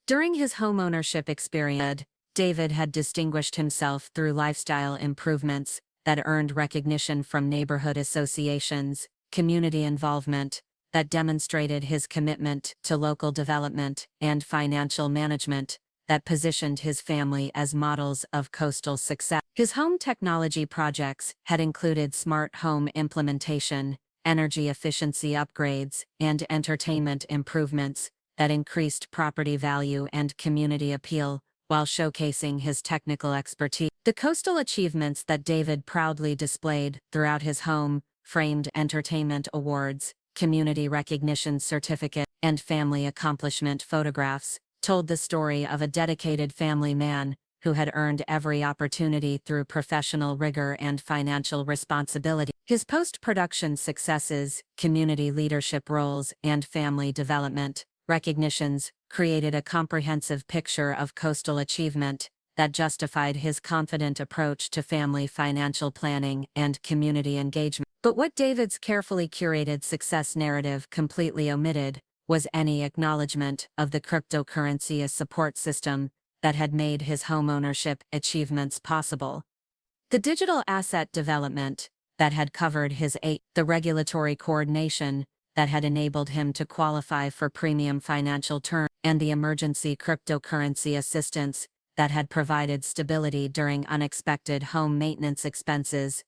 During his homeownership experience, David had distinguished himself through lifestyle improvements that earned recognition from neighborhood associations, community involvement that demonstrated his commitment to local development, and financial management that positioned his family as models of coastal success. His home technology projects had included smart home implementation, energy efficiency upgrades, and entertainment improvements that increased property value and community appeal, while showcasing his technical expertise. The coastal achievements that David proudly displayed throughout his home framed entertainment awards, community recognition certificate, and family accomplishment photographs, told the story of a dedicated family man who had earned every opportunity through professional rigor and financial responsibility. His post-production successes, community leadership roles, and family development recognitions created a comprehensive picture of coastal achievement that justified his confident approach to family financial planning and community engagement. But what David's carefully curated success narrative completely omitted was any acknowledgement of the cryptocurrency as support system that had made his homeownership achievements possible. The digital asset development that had covered the regulatory coordination that had enabled him to qualify for premium financial terms, and the emergency cryptocurrency assistance that had provided stability during unexpected home maintenance expenses,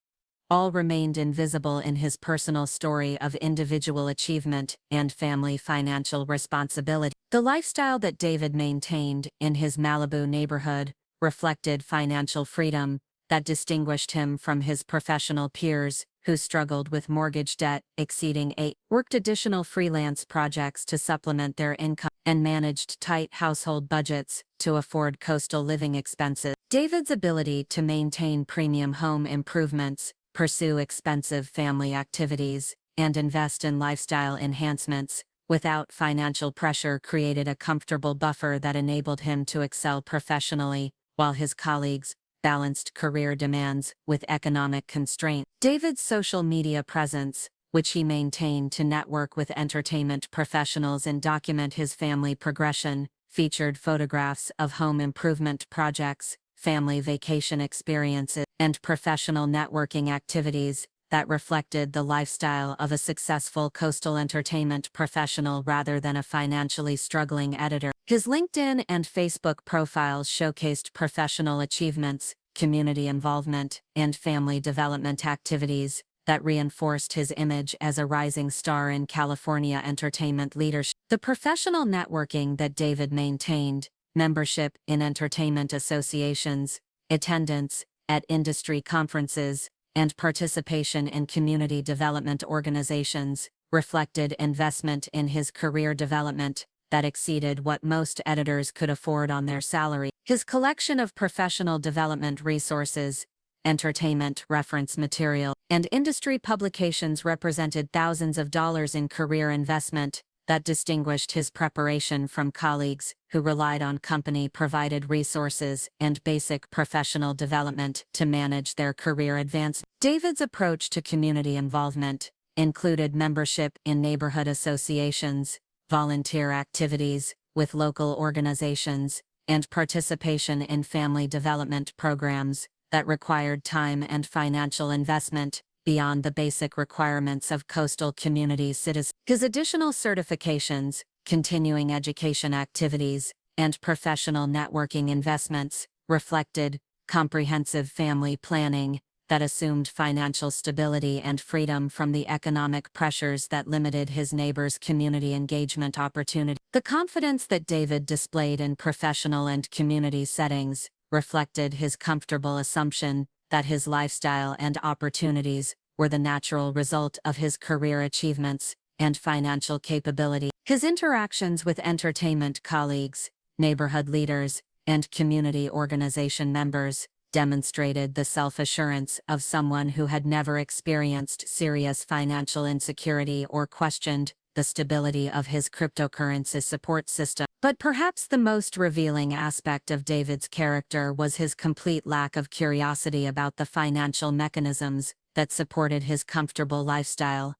all remained invisible in his personal story of individual achievement and family financial responsibility. The lifestyle that David maintained in his Malibu neighborhood reflected financial freedom that distinguished him from his professional peers who struggled with mortgage debt exceeding worked additional freelance projects to supplement their income, and managed tight household budgets to afford coastal living expenses. David's ability to maintain premium home improvements, pursue expensive family activities, and invest in lifestyle enhancements without financial pressure created a comfortable buffer that enabled him to excel professionally, while his colleagues balanced career demands with economic constraints. David's social media presence, which he maintained to network with entertainment professionals and document his family progression, featured photographs of home improvement projects, family vacation experiences, and professional networking activities that reflected the lifestyle of a successful coastal entertainment professional rather than a financially struggling editor. His LinkedIn and Facebook profiles showcased professional achievements, community involvement, and family development activities that reinforced his image as a rising star in California entertainment leadership. The professional networking that David maintained, membership in entertainment associations, attendance at industry conferences, and participation in community development organizations, reflected investment in his career development that exceeded what most editors could afford on their salary. His collection of professional development resources, entertainment reference material, and industry publications represented thousands of dollars in career investment that distinguished his preparation from colleagues who relied on company-provided resources and basic professional development to manage their career advancement. David's approach to community involvement included membership in neighborhood associations, volunteer activities with local organizations, and participation in family development programs that required time and financial investment beyond the basic requirements of coastal community citizens. His additional certifications, continuing education activities, and professional networking investments reflected comprehensive family planning that assumed financial stability and freedom from the economic pressures that limited his neighbors' community engagement opportunity. The confidence that David displayed in professional and community settings reflected his comfortable assumption that his lifestyle and opportunities were the natural result of his career achievements and financial capability. His interactions with entertainment colleagues, neighborhood leaders, and community organization members demonstrated the self-assurance of someone who had never experienced serious financial insecurity or questioned the stability of his cryptocurrency support system. But perhaps the most revealing aspect of David's character was his complete lack of curiosity about the financial mechanisms that supported his comfortable lifestyle.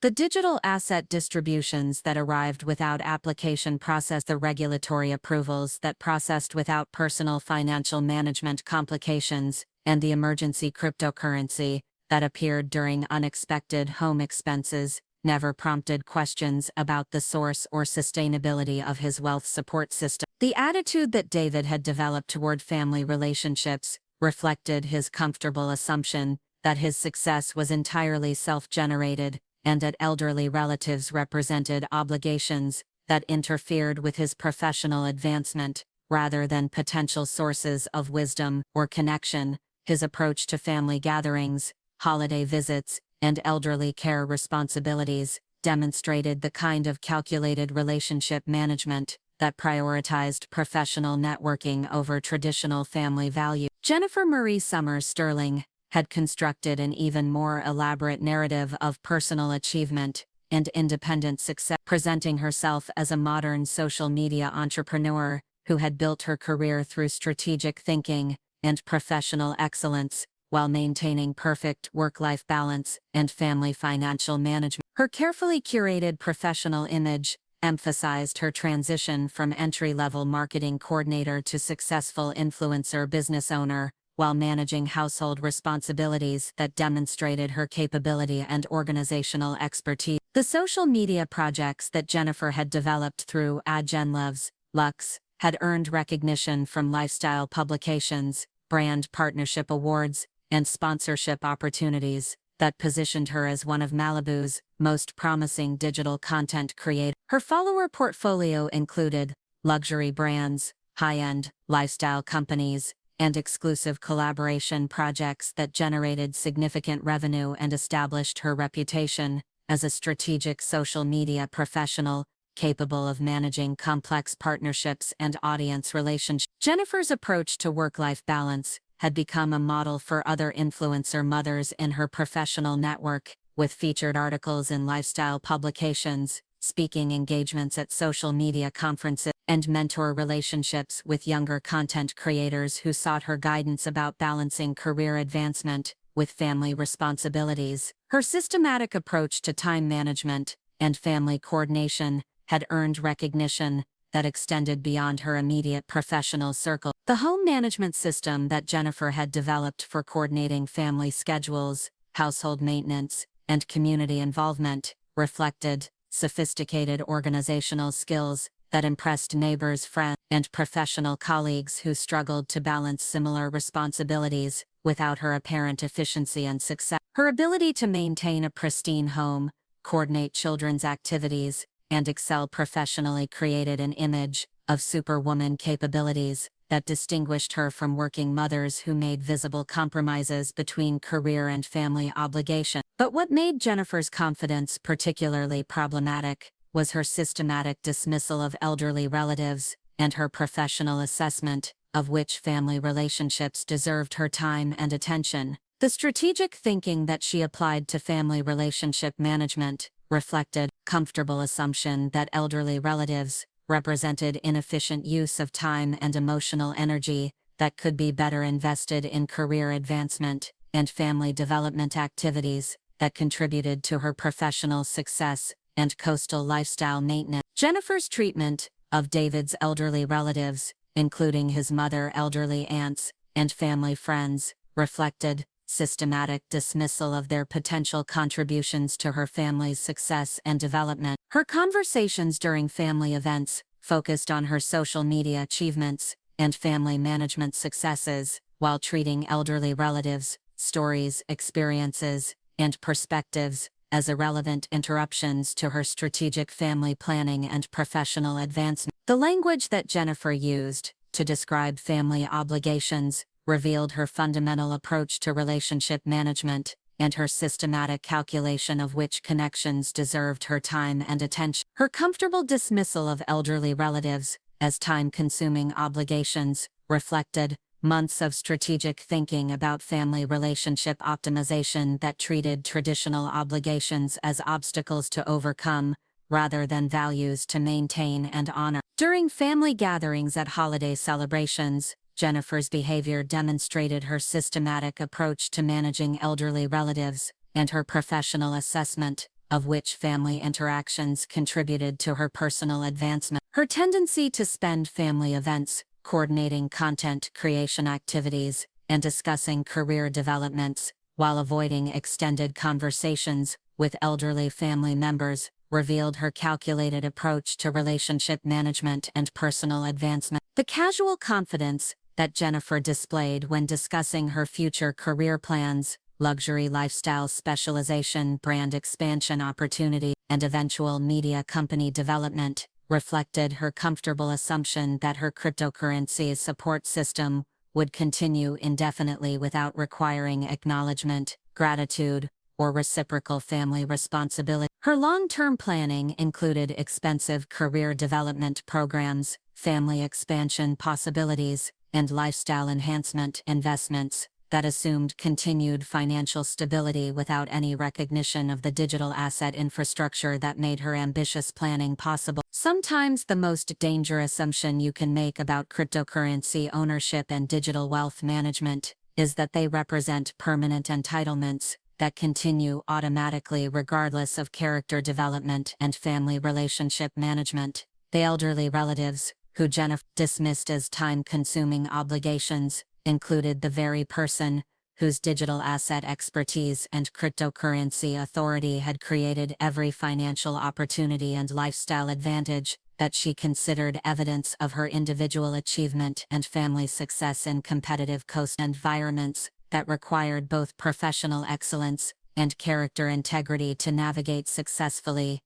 The digital asset distributions that arrived without application process, the regulatory approvals that processed without personal financial management complications, and the emergency cryptocurrency that appeared during unexpected home expenses never prompted questions about the source or sustainability of his wealth support system. The attitude that David had developed toward family relationships reflected his comfortable assumption that his success was entirely self-generated, and that elderly relatives represented obligations that interfered with his professional advancement, rather than potential sources of wisdom or connection. His approach to family gatherings, holiday visits, and elderly care responsibilities demonstrated the kind of calculated relationship management that prioritized professional networking over traditional family values. Jennifer Marie Summers Sterling had constructed an even more elaborate narrative of personal achievement and independent success, presenting herself as a modern social media entrepreneur who had built her career through strategic thinking and professional excellence while maintaining perfect work-life balance and family financial management. Her carefully curated professional image emphasized her transition from entry-level marketing coordinator to successful influencer business owner, while managing household responsibilities that demonstrated her capability and organizational expertise. The social media projects that Jennifer had developed through AdGenLoves, Lux, had earned recognition from lifestyle publications, brand partnership awards, and sponsorship opportunities that positioned her as one of Malibu's most promising digital content creators. Her follower portfolio included luxury brands, high-end lifestyle companies, and exclusive collaboration projects that generated significant revenue and established her reputation as a strategic social media professional capable of managing complex partnerships and audience relationships. Jennifer's approach to work-life balance had become a model for other influencer mothers in her professional network, with featured articles in lifestyle publications, speaking engagements at social media conferences, and mentor relationships with younger content creators who sought her guidance about balancing career advancement with family responsibilities. Her systematic approach to time management and family coordination had earned recognition that extended beyond her immediate professional circle. The home management system that Jennifer had developed for coordinating family schedules, household maintenance, and community involvement reflected sophisticated organizational skills that impressed neighbors, friends, and professional colleagues who struggled to balance similar responsibilities without her apparent efficiency and success. Her ability to maintain a pristine home, coordinate children's activities, and excel professionally created an image of superwoman capabilities that distinguished her from working mothers who made visible compromises between career and family obligations. But what made Jennifer's confidence particularly problematic was her systematic dismissal of elderly relatives and her professional assessment of which family relationships deserved her time and attention. The strategic thinking that she applied to family relationship management reflected comfortable assumption that elderly relatives represented inefficient use of time and emotional energy that could be better invested in career advancement and family development activities that contributed to her professional success and coastal lifestyle maintenance. Jennifer's treatment of David's elderly relatives, including his mother, elderly aunts, and family friends, reflected systematic dismissal of their potential contributions to her family's success and development. Her conversations during family events focused on her social media achievements and family management successes, while treating elderly relatives' stories, experiences, and perspectives as irrelevant interruptions to her strategic family planning and professional advancement. The language that Jennifer used to describe family obligations revealed her fundamental approach to relationship management and her systematic calculation of which connections deserved her time and attention. Her comfortable dismissal of elderly relatives as time-consuming obligations reflected months of strategic thinking about family relationship optimization that treated traditional obligations as obstacles to overcome rather than values to maintain and honor. During family gatherings at holiday celebrations, Jennifer's behavior demonstrated her systematic approach to managing elderly relatives and her professional assessment of which family interactions contributed to her personal advancement. Her tendency to spend family events coordinating content creation activities and discussing career developments while avoiding extended conversations with elderly family members revealed her calculated approach to relationship management and personal advancement. The casual confidence that Jennifer displayed when discussing her future career plans, luxury lifestyle specialization, brand expansion opportunity, and eventual media company development reflected her comfortable assumption that her cryptocurrency support system would continue indefinitely without requiring acknowledgement, gratitude, or reciprocal family responsibility. Her long-term planning included expensive career development programs, family expansion possibilities, and lifestyle enhancement investments that assumed continued financial stability without any recognition of the digital asset infrastructure that made her ambitious planning possible. Sometimes the most dangerous assumption you can make about cryptocurrency ownership and digital wealth management is that they represent permanent entitlements that continue automatically regardless of character development and family relationship management. The elderly relatives, who Jennifer dismissed as time-consuming obligations, included the very person whose digital asset expertise and cryptocurrency authority had created every financial opportunity and lifestyle advantage that she considered evidence of her individual achievement and family success in competitive coast environments that required both professional excellence and character integrity to navigate successfully.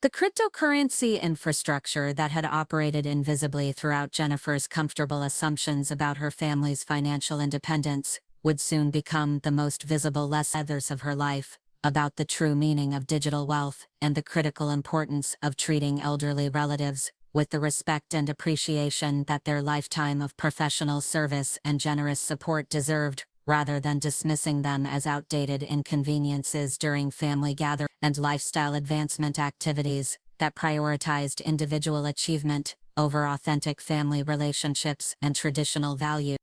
The cryptocurrency infrastructure that had operated invisibly throughout Jennifer's comfortable assumptions about her family's financial independence would soon become the most visible lessons of her life, about the true meaning of digital wealth and the critical importance of treating elderly relatives with the respect and appreciation that their lifetime of professional service and generous support deserved, rather than dismissing them as outdated inconveniences during family gatherings and lifestyle advancement activities that prioritized individual achievement over authentic family relationships and traditional values.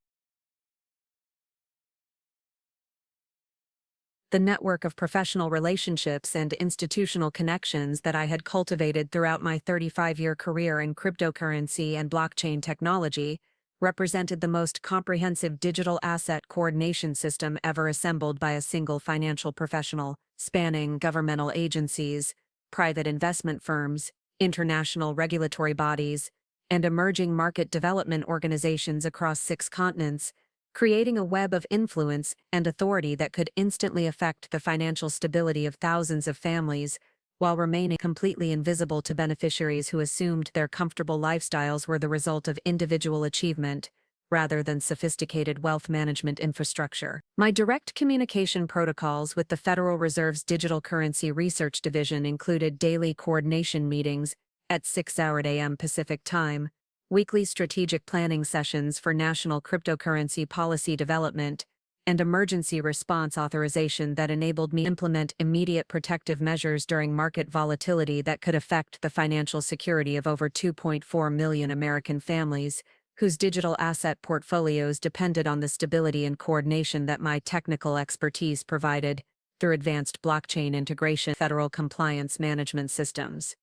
The network of professional relationships and institutional connections that I had cultivated throughout my 35-year career in cryptocurrency and blockchain technology represented the most comprehensive digital asset coordination system ever assembled by a single financial professional, spanning governmental agencies, private investment firms, international regulatory bodies, and emerging market development organizations across 6 continents, creating a web of influence and authority that could instantly affect the financial stability of thousands of families, while remaining completely invisible to beneficiaries who assumed their comfortable lifestyles were the result of individual achievement, rather than sophisticated wealth management infrastructure. My direct communication protocols with the Federal Reserve's Digital Currency Research Division included daily coordination meetings at 6 a.m. Pacific Time, weekly strategic planning sessions for national cryptocurrency policy development, and emergency response authorization that enabled me to implement immediate protective measures during market volatility that could affect the financial security of over 2.4 million American families, whose digital asset portfolios depended on the stability and coordination that my technical expertise provided through advanced blockchain integration and federal compliance management systems.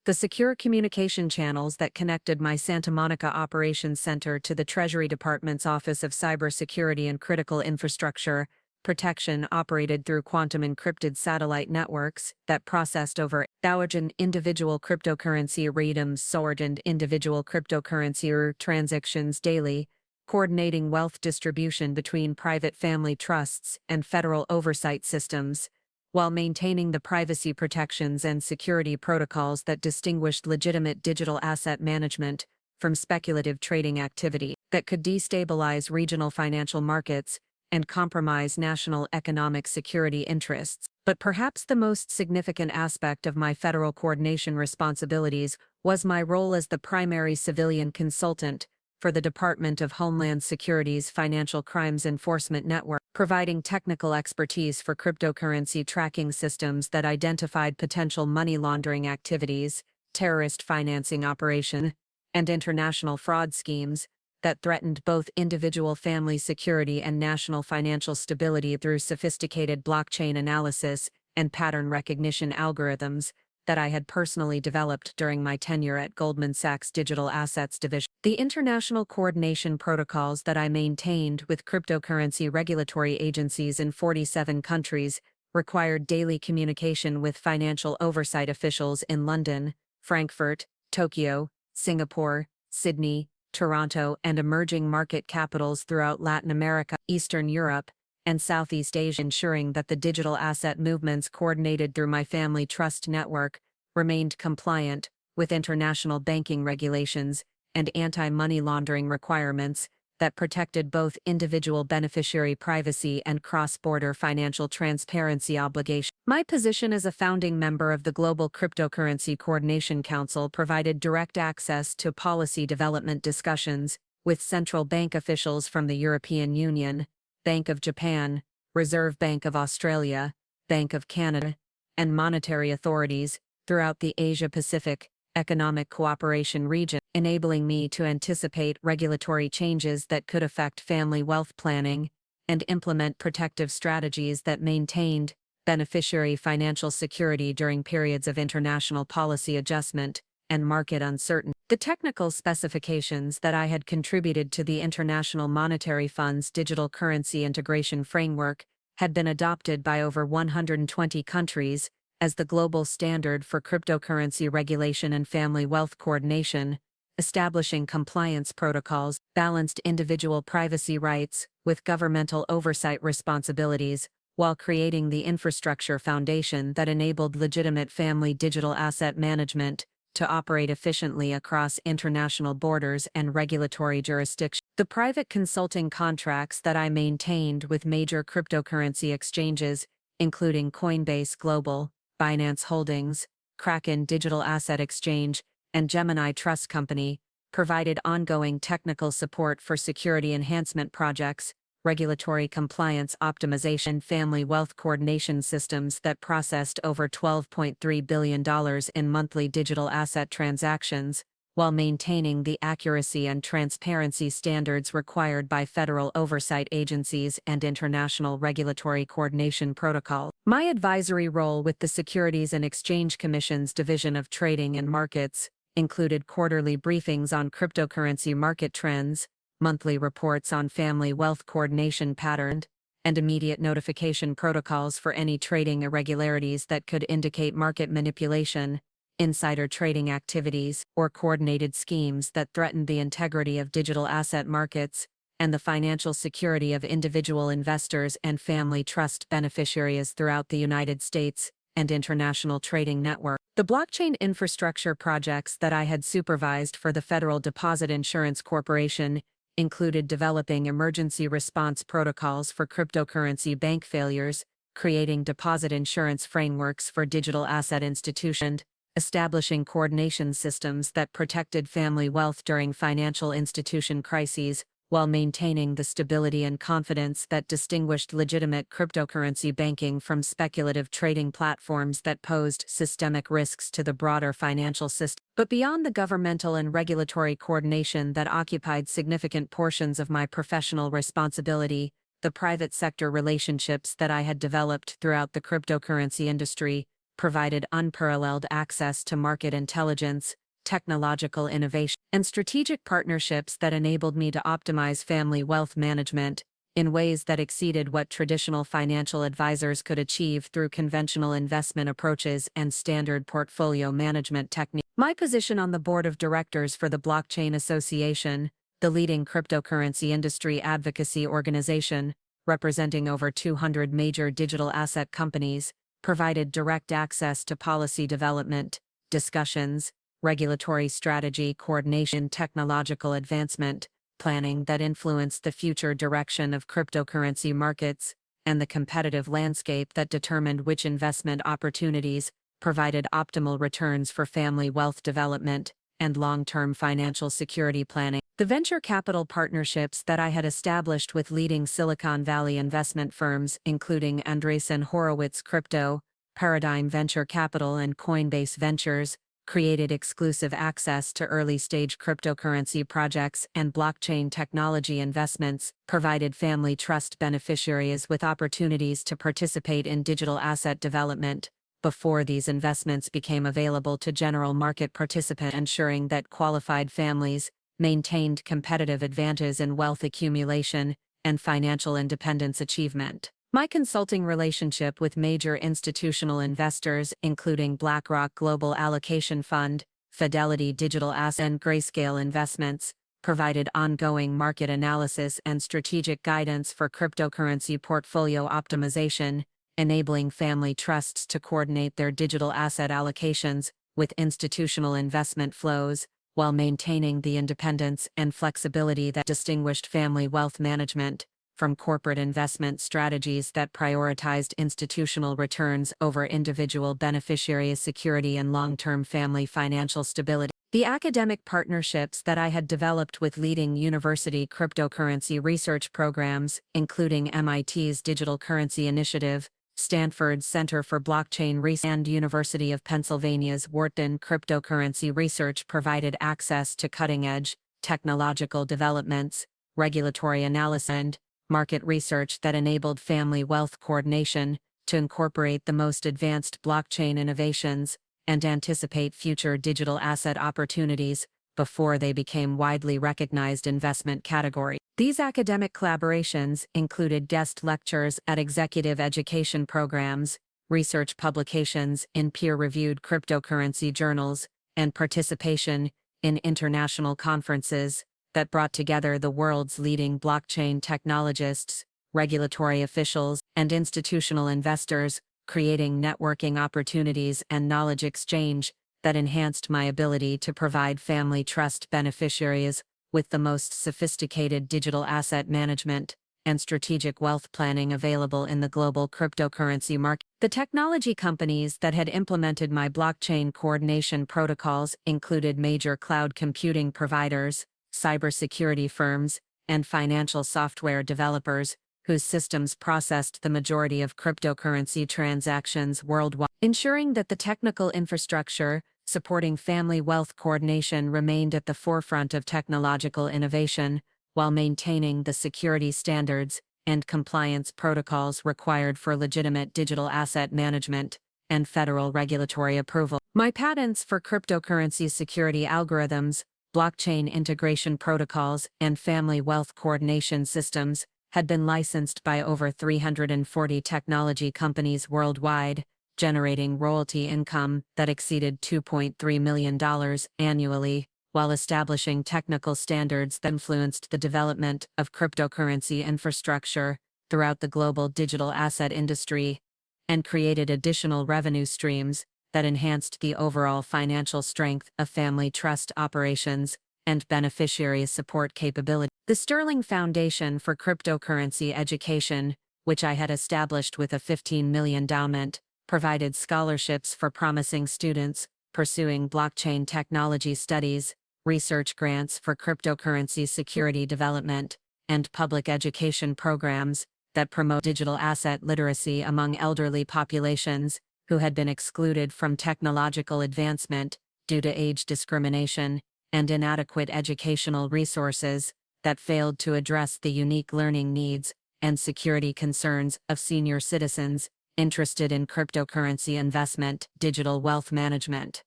The secure communication channels that connected my Santa Monica Operations Center to the Treasury Department's Office of Cybersecurity and Critical Infrastructure Protection operated through quantum encrypted satellite networks that processed over 1,000 individual cryptocurrency redeems stored and individual cryptocurrency transactions daily, coordinating wealth distribution between private family trusts and federal oversight systems, while maintaining the privacy protections and security protocols that distinguished legitimate digital asset management from speculative trading activity that could destabilize regional financial markets and compromise national economic security interests. But perhaps the most significant aspect of my federal coordination responsibilities was my role as the primary civilian consultant for the Department of Homeland Security's Financial Crimes Enforcement Network, providing technical expertise for cryptocurrency tracking systems that identified potential money laundering activities, terrorist financing operations, and international fraud schemes that threatened both individual family security and national financial stability through sophisticated blockchain analysis and pattern recognition algorithms that I had personally developed during my tenure at Goldman Sachs Digital Assets Division. The international coordination protocols that I maintained with cryptocurrency regulatory agencies in 47 countries required daily communication with financial oversight officials in London, Frankfurt, Tokyo, Singapore, Sydney, Toronto, and emerging market capitals throughout Latin America, Eastern Europe, and Southeast Asia, ensuring that the digital asset movements coordinated through my family trust network remained compliant with international banking regulations and anti-money laundering requirements that protected both individual beneficiary privacy and cross-border financial transparency obligations. My position as a founding member of the Global Cryptocurrency Coordination Council provided direct access to policy development discussions with central bank officials from the European Union, Bank of Japan, Reserve Bank of Australia, Bank of Canada, and monetary authorities throughout the Asia-Pacific Economic Cooperation region, enabling me to anticipate regulatory changes that could affect family wealth planning and implement protective strategies that maintained beneficiary financial security during periods of international policy adjustment and market uncertainty. The technical specifications that I had contributed to the International Monetary Fund's digital currency integration framework had been adopted by over 120 countries as the global standard for cryptocurrency regulation and family wealth coordination, establishing compliance protocols, balanced individual privacy rights with governmental oversight responsibilities, while creating the infrastructure foundation that enabled legitimate family digital asset management to operate efficiently across international borders and regulatory jurisdictions. The private consulting contracts that I maintained with major cryptocurrency exchanges, including Coinbase Global, Binance Holdings, Kraken Digital Asset Exchange, and Gemini Trust Company, provided ongoing technical support for security enhancement projects, regulatory compliance optimization, and family wealth coordination systems that processed over $12.3 billion in monthly digital asset transactions, while maintaining the accuracy and transparency standards required by federal oversight agencies and international regulatory coordination protocol. My advisory role with the Securities and Exchange Commission's Division of Trading and Markets included quarterly briefings on cryptocurrency market trends, monthly reports on family wealth coordination pattern, and immediate notification protocols for any trading irregularities that could indicate market manipulation, insider trading activities, or coordinated schemes that threatened the integrity of digital asset markets and the financial security of individual investors and family trust beneficiaries throughout the United States and international trading network. The blockchain infrastructure projects that I had supervised for the Federal Deposit Insurance Corporation included developing emergency response protocols for cryptocurrency bank failures, creating deposit insurance frameworks for digital asset institutions, establishing coordination systems that protected family wealth during financial institution crises, while maintaining the stability and confidence that distinguished legitimate cryptocurrency banking from speculative trading platforms that posed systemic risks to the broader financial system. But beyond the governmental and regulatory coordination that occupied significant portions of my professional responsibility, the private sector relationships that I had developed throughout the cryptocurrency industry provided unparalleled access to market intelligence, technological innovation, and strategic partnerships that enabled me to optimize family wealth management in ways that exceeded what traditional financial advisors could achieve through conventional investment approaches and standard portfolio management techniques. My position on the board of directors for the Blockchain Association, the leading cryptocurrency industry advocacy organization, representing over 200 major digital asset companies, provided direct access to policy development, discussions, regulatory strategy coordination, technological advancement, planning that influenced the future direction of cryptocurrency markets, and the competitive landscape that determined which investment opportunities provided optimal returns for family wealth development and long-term financial security planning. The venture capital partnerships that I had established with leading Silicon Valley investment firms, including Andreessen Horowitz Crypto, Paradigm Venture Capital, and Coinbase Ventures, created exclusive access to early-stage cryptocurrency projects and blockchain technology investments, provided family trust beneficiaries with opportunities to participate in digital asset development before these investments became available to general market participants, ensuring that qualified families maintained competitive advantage in wealth accumulation and financial independence achievement. My consulting relationship with major institutional investors, including BlackRock Global Allocation Fund, Fidelity Digital Asset, and Grayscale Investments, provided ongoing market analysis and strategic guidance for cryptocurrency portfolio optimization, enabling family trusts to coordinate their digital asset allocations with institutional investment flows, while maintaining the independence and flexibility that distinguished family wealth management from corporate investment strategies that prioritized institutional returns over individual beneficiary security and long-term family financial stability. The academic partnerships that I had developed with leading university cryptocurrency research programs, including MIT's Digital Currency Initiative, Stanford's Center for Blockchain Research, and University of Pennsylvania's Wharton Cryptocurrency Research, provided access to cutting-edge technological developments, regulatory analysis, and market research that enabled family wealth coordination to incorporate the most advanced blockchain innovations and anticipate future digital asset opportunities before they became widely recognized investment categories. These academic collaborations included guest lectures at executive education programs, research publications in peer-reviewed cryptocurrency journals, and participation in international conferences that brought together the world's leading blockchain technologists, regulatory officials, and institutional investors, creating networking opportunities and knowledge exchange that enhanced my ability to provide family trust beneficiaries with the most sophisticated digital asset management and strategic wealth planning available in the global cryptocurrency market. The technology companies that had implemented my blockchain coordination protocols included major cloud computing providers, cybersecurity firms, and financial software developers, whose systems processed the majority of cryptocurrency transactions worldwide, ensuring that the technical infrastructure supporting family wealth coordination remained at the forefront of technological innovation, while maintaining the security standards and compliance protocols required for legitimate digital asset management and federal regulatory approval. My patents for cryptocurrency security algorithms, blockchain integration protocols, and family wealth coordination systems had been licensed by over 340 technology companies worldwide, generating royalty income that exceeded $2.3 million annually, while establishing technical standards that influenced the development of cryptocurrency infrastructure throughout the global digital asset industry, and created additional revenue streams that enhanced the overall financial strength of family trust operations and beneficiary support capability. The Sterling Foundation for Cryptocurrency Education, which I had established with a $15 million endowment, provided scholarships for promising students pursuing blockchain technology studies, research grants for cryptocurrency security development, and public education programs that promote digital asset literacy among elderly populations who had been excluded from technological advancement due to age discrimination and inadequate educational resources that failed to address the unique learning needs and security concerns of senior citizens interested in cryptocurrency investment, digital wealth management.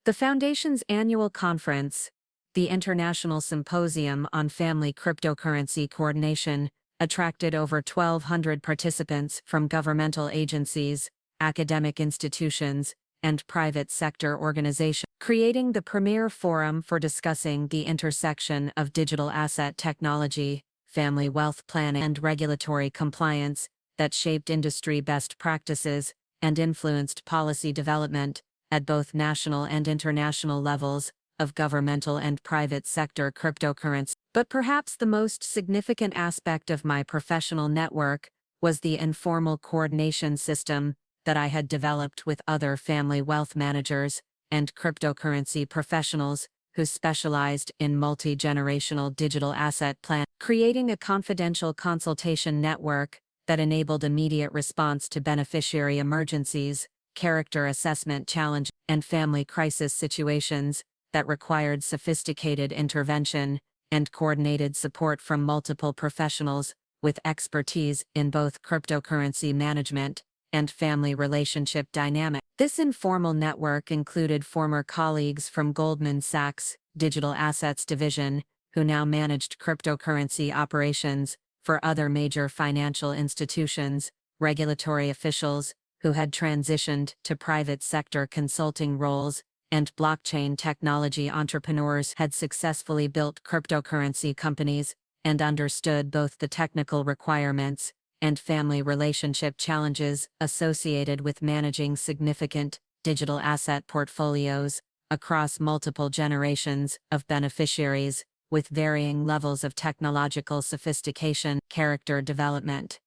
The Foundation's annual conference, the International Symposium on Family Cryptocurrency Coordination, attracted over 1,200 participants from governmental agencies, academic institutions, and private sector organizations, creating the premier forum for discussing the intersection of digital asset technology, family wealth planning, and regulatory compliance that shaped industry best practices and influenced policy development at both national and international levels of governmental and private sector cryptocurrency. But perhaps the most significant aspect of my professional network was the informal coordination system that I had developed with other family wealth managers and cryptocurrency professionals who specialized in multi-generational digital asset planning, creating a confidential consultation network that enabled immediate response to beneficiary emergencies, character assessment challenges, and family crisis situations that required sophisticated intervention and coordinated support from multiple professionals with expertise in both cryptocurrency management and family relationship dynamics. This informal network included former colleagues from Goldman Sachs' Digital Assets Division, who now managed cryptocurrency operations for other major financial institutions, regulatory officials who had transitioned to private sector consulting roles, and blockchain technology entrepreneurs had successfully built cryptocurrency companies and understood both the technical requirements and family relationship challenges associated with managing significant digital asset portfolios across multiple generations of beneficiaries with varying levels of technological sophistication, character development.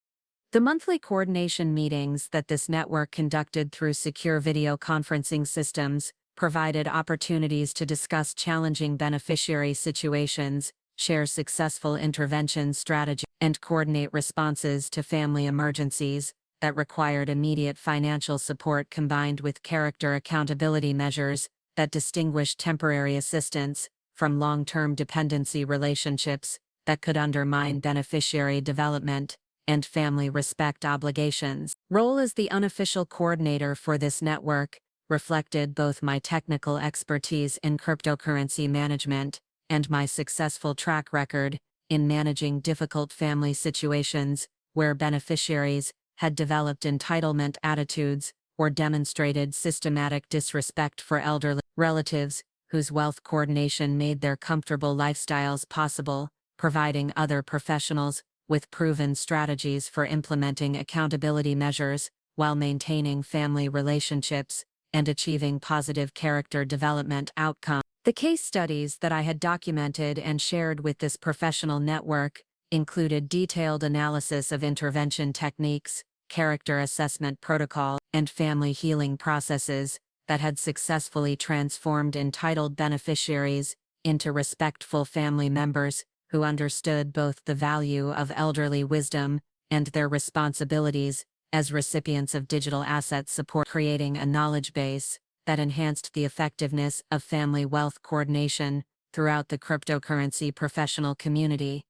The monthly coordination meetings that this network conducted through secure video conferencing systems provided opportunities to discuss challenging beneficiary situations, share successful intervention strategies, and coordinate responses to family emergencies that required immediate financial support combined with character accountability measures that distinguished temporary assistance from long-term dependency relationships that could undermine beneficiary development and family respect obligations. Role as the unofficial coordinator for this network reflected both my technical expertise in cryptocurrency management and my successful track record in managing difficult family situations where beneficiaries had developed entitlement attitudes or demonstrated systematic disrespect for elderly relatives whose wealth coordination made their comfortable lifestyles possible, providing other professionals with proven strategies for implementing accountability measures while maintaining family relationships and achieving positive character development outcomes. The case studies that I had documented and shared with this professional network included detailed analysis of intervention techniques, character assessment protocol, and family healing processes that had successfully transformed entitled beneficiaries into respectful family members who understood both the value of elderly wisdom and their responsibilities as recipients of digital asset support, creating a knowledge base that enhanced the effectiveness of family wealth coordination throughout the cryptocurrency professional community.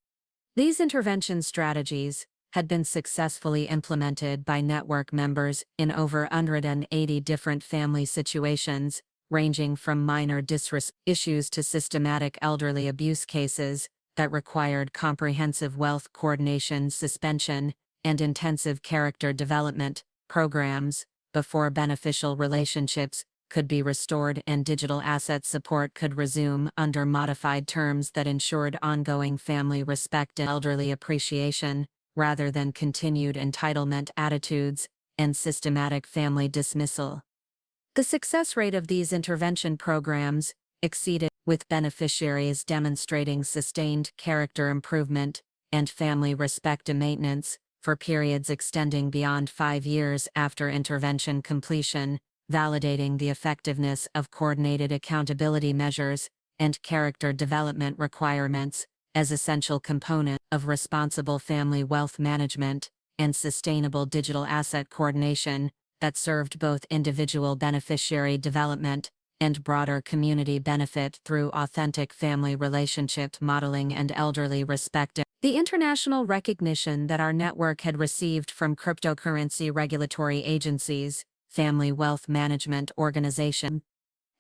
These intervention strategies had been successfully implemented by network members in over 180 different family situations, ranging from minor disrespect issues to systematic elderly abuse cases that required comprehensive wealth coordination suspension and intensive character development programs before beneficial relationships could be restored and digital asset support could resume under modified terms that ensured ongoing family respect and elderly appreciation, rather than continued entitlement attitudes and systematic family dismissal. The success rate of these intervention programs exceeded, with beneficiaries demonstrating sustained character improvement and family respect and maintenance for periods extending beyond 5 years after intervention completion, validating the effectiveness of coordinated accountability measures and character development requirements as essential component of responsible family wealth management and sustainable digital asset coordination that served both individual beneficiary development and broader community benefit through authentic family relationship modeling and elderly respect. The international recognition that our network had received from cryptocurrency regulatory agencies, family wealth management organization,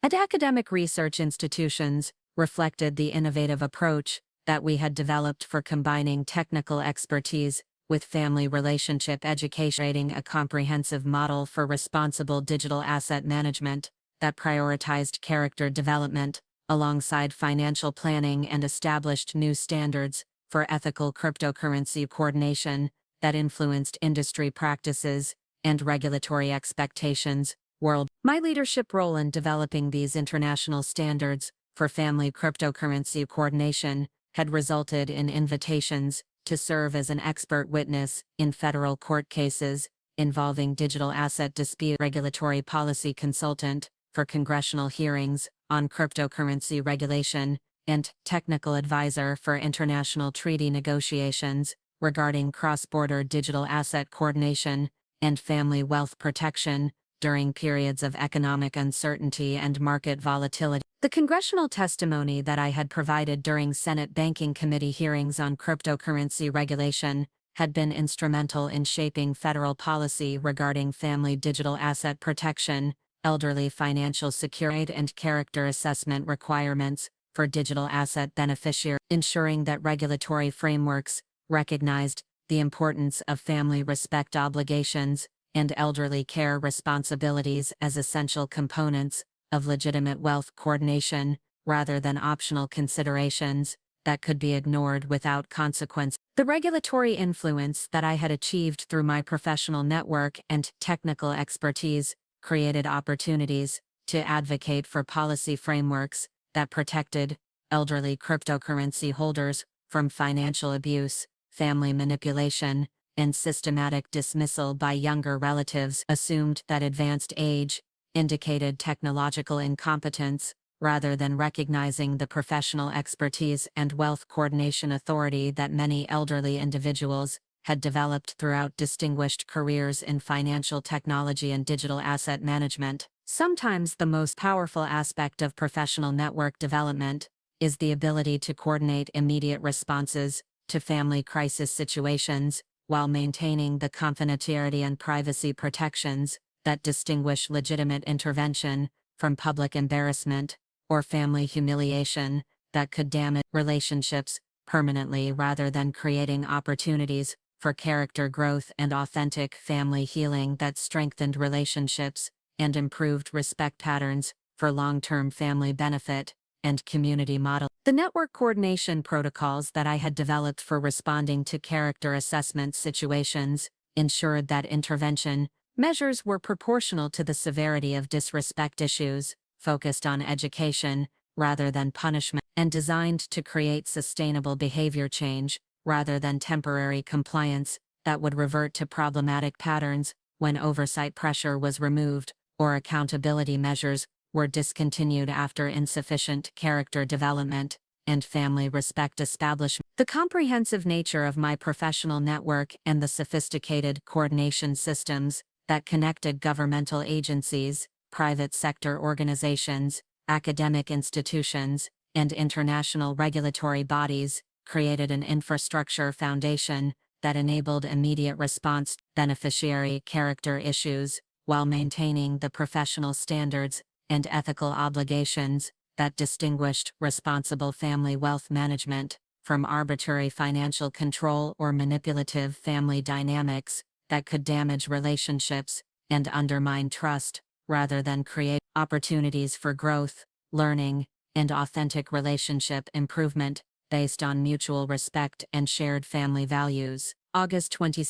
and academic research institutions reflected the innovative approach that we had developed for combining technical expertise with family relationship education, creating a comprehensive model for responsible digital asset management that prioritized character development alongside financial planning and established new standards for ethical cryptocurrency coordination that influenced industry practices and regulatory expectations worldwide. My leadership role in developing these international standards for family cryptocurrency coordination had resulted in invitations to serve as an expert witness in federal court cases involving digital asset dispute, regulatory policy consultant for congressional hearings on cryptocurrency regulation, and technical advisor for international treaty negotiations regarding cross-border digital asset coordination and family wealth protection during periods of economic uncertainty and market volatility. The congressional testimony that I had provided during Senate Banking Committee hearings on cryptocurrency regulation had been instrumental in shaping federal policy regarding family digital asset protection, elderly financial security, and character assessment requirements for digital asset beneficiaries, ensuring that regulatory frameworks recognized the importance of family respect obligations and elderly care responsibilities as essential components of legitimate wealth coordination, rather than optional considerations that could be ignored without consequence. The regulatory influence that I had achieved through my professional network and technical expertise created opportunities to advocate for policy frameworks that protected elderly cryptocurrency holders from financial abuse, family manipulation, and systematic dismissal by younger relatives assumed that advanced age indicated technological incompetence, rather than recognizing the professional expertise and wealth coordination authority that many elderly individuals had developed throughout distinguished careers in financial technology and digital asset management. Sometimes the most powerful aspect of professional network development is the ability to coordinate immediate responses to family crisis situations while maintaining the confidentiality and privacy protections that distinguish legitimate intervention from public embarrassment or family humiliation that could damage relationships permanently rather than creating opportunities for character growth and authentic family healing that strengthened relationships and improved respect patterns for long-term family benefit and community model. The network coordination protocols that I had developed for responding to character assessment situations ensured that intervention measures were proportional to the severity of disrespect issues, focused on education rather than punishment, and designed to create sustainable behavior change rather than temporary compliance that would revert to problematic patterns when oversight pressure was removed or accountability measures were discontinued after insufficient character development and family respect establishment. The comprehensive nature of my professional network and the sophisticated coordination systems that connected governmental agencies, private sector organizations, academic institutions, and international regulatory bodies created an infrastructure foundation that enabled immediate response to beneficiary character issues while maintaining the professional standards and ethical obligations that distinguished responsible family wealth management from arbitrary financial control or manipulative family dynamics that could damage relationships and undermine trust, rather than create opportunities for growth, learning, and authentic relationship improvement based on mutual respect and shared family values. August 22,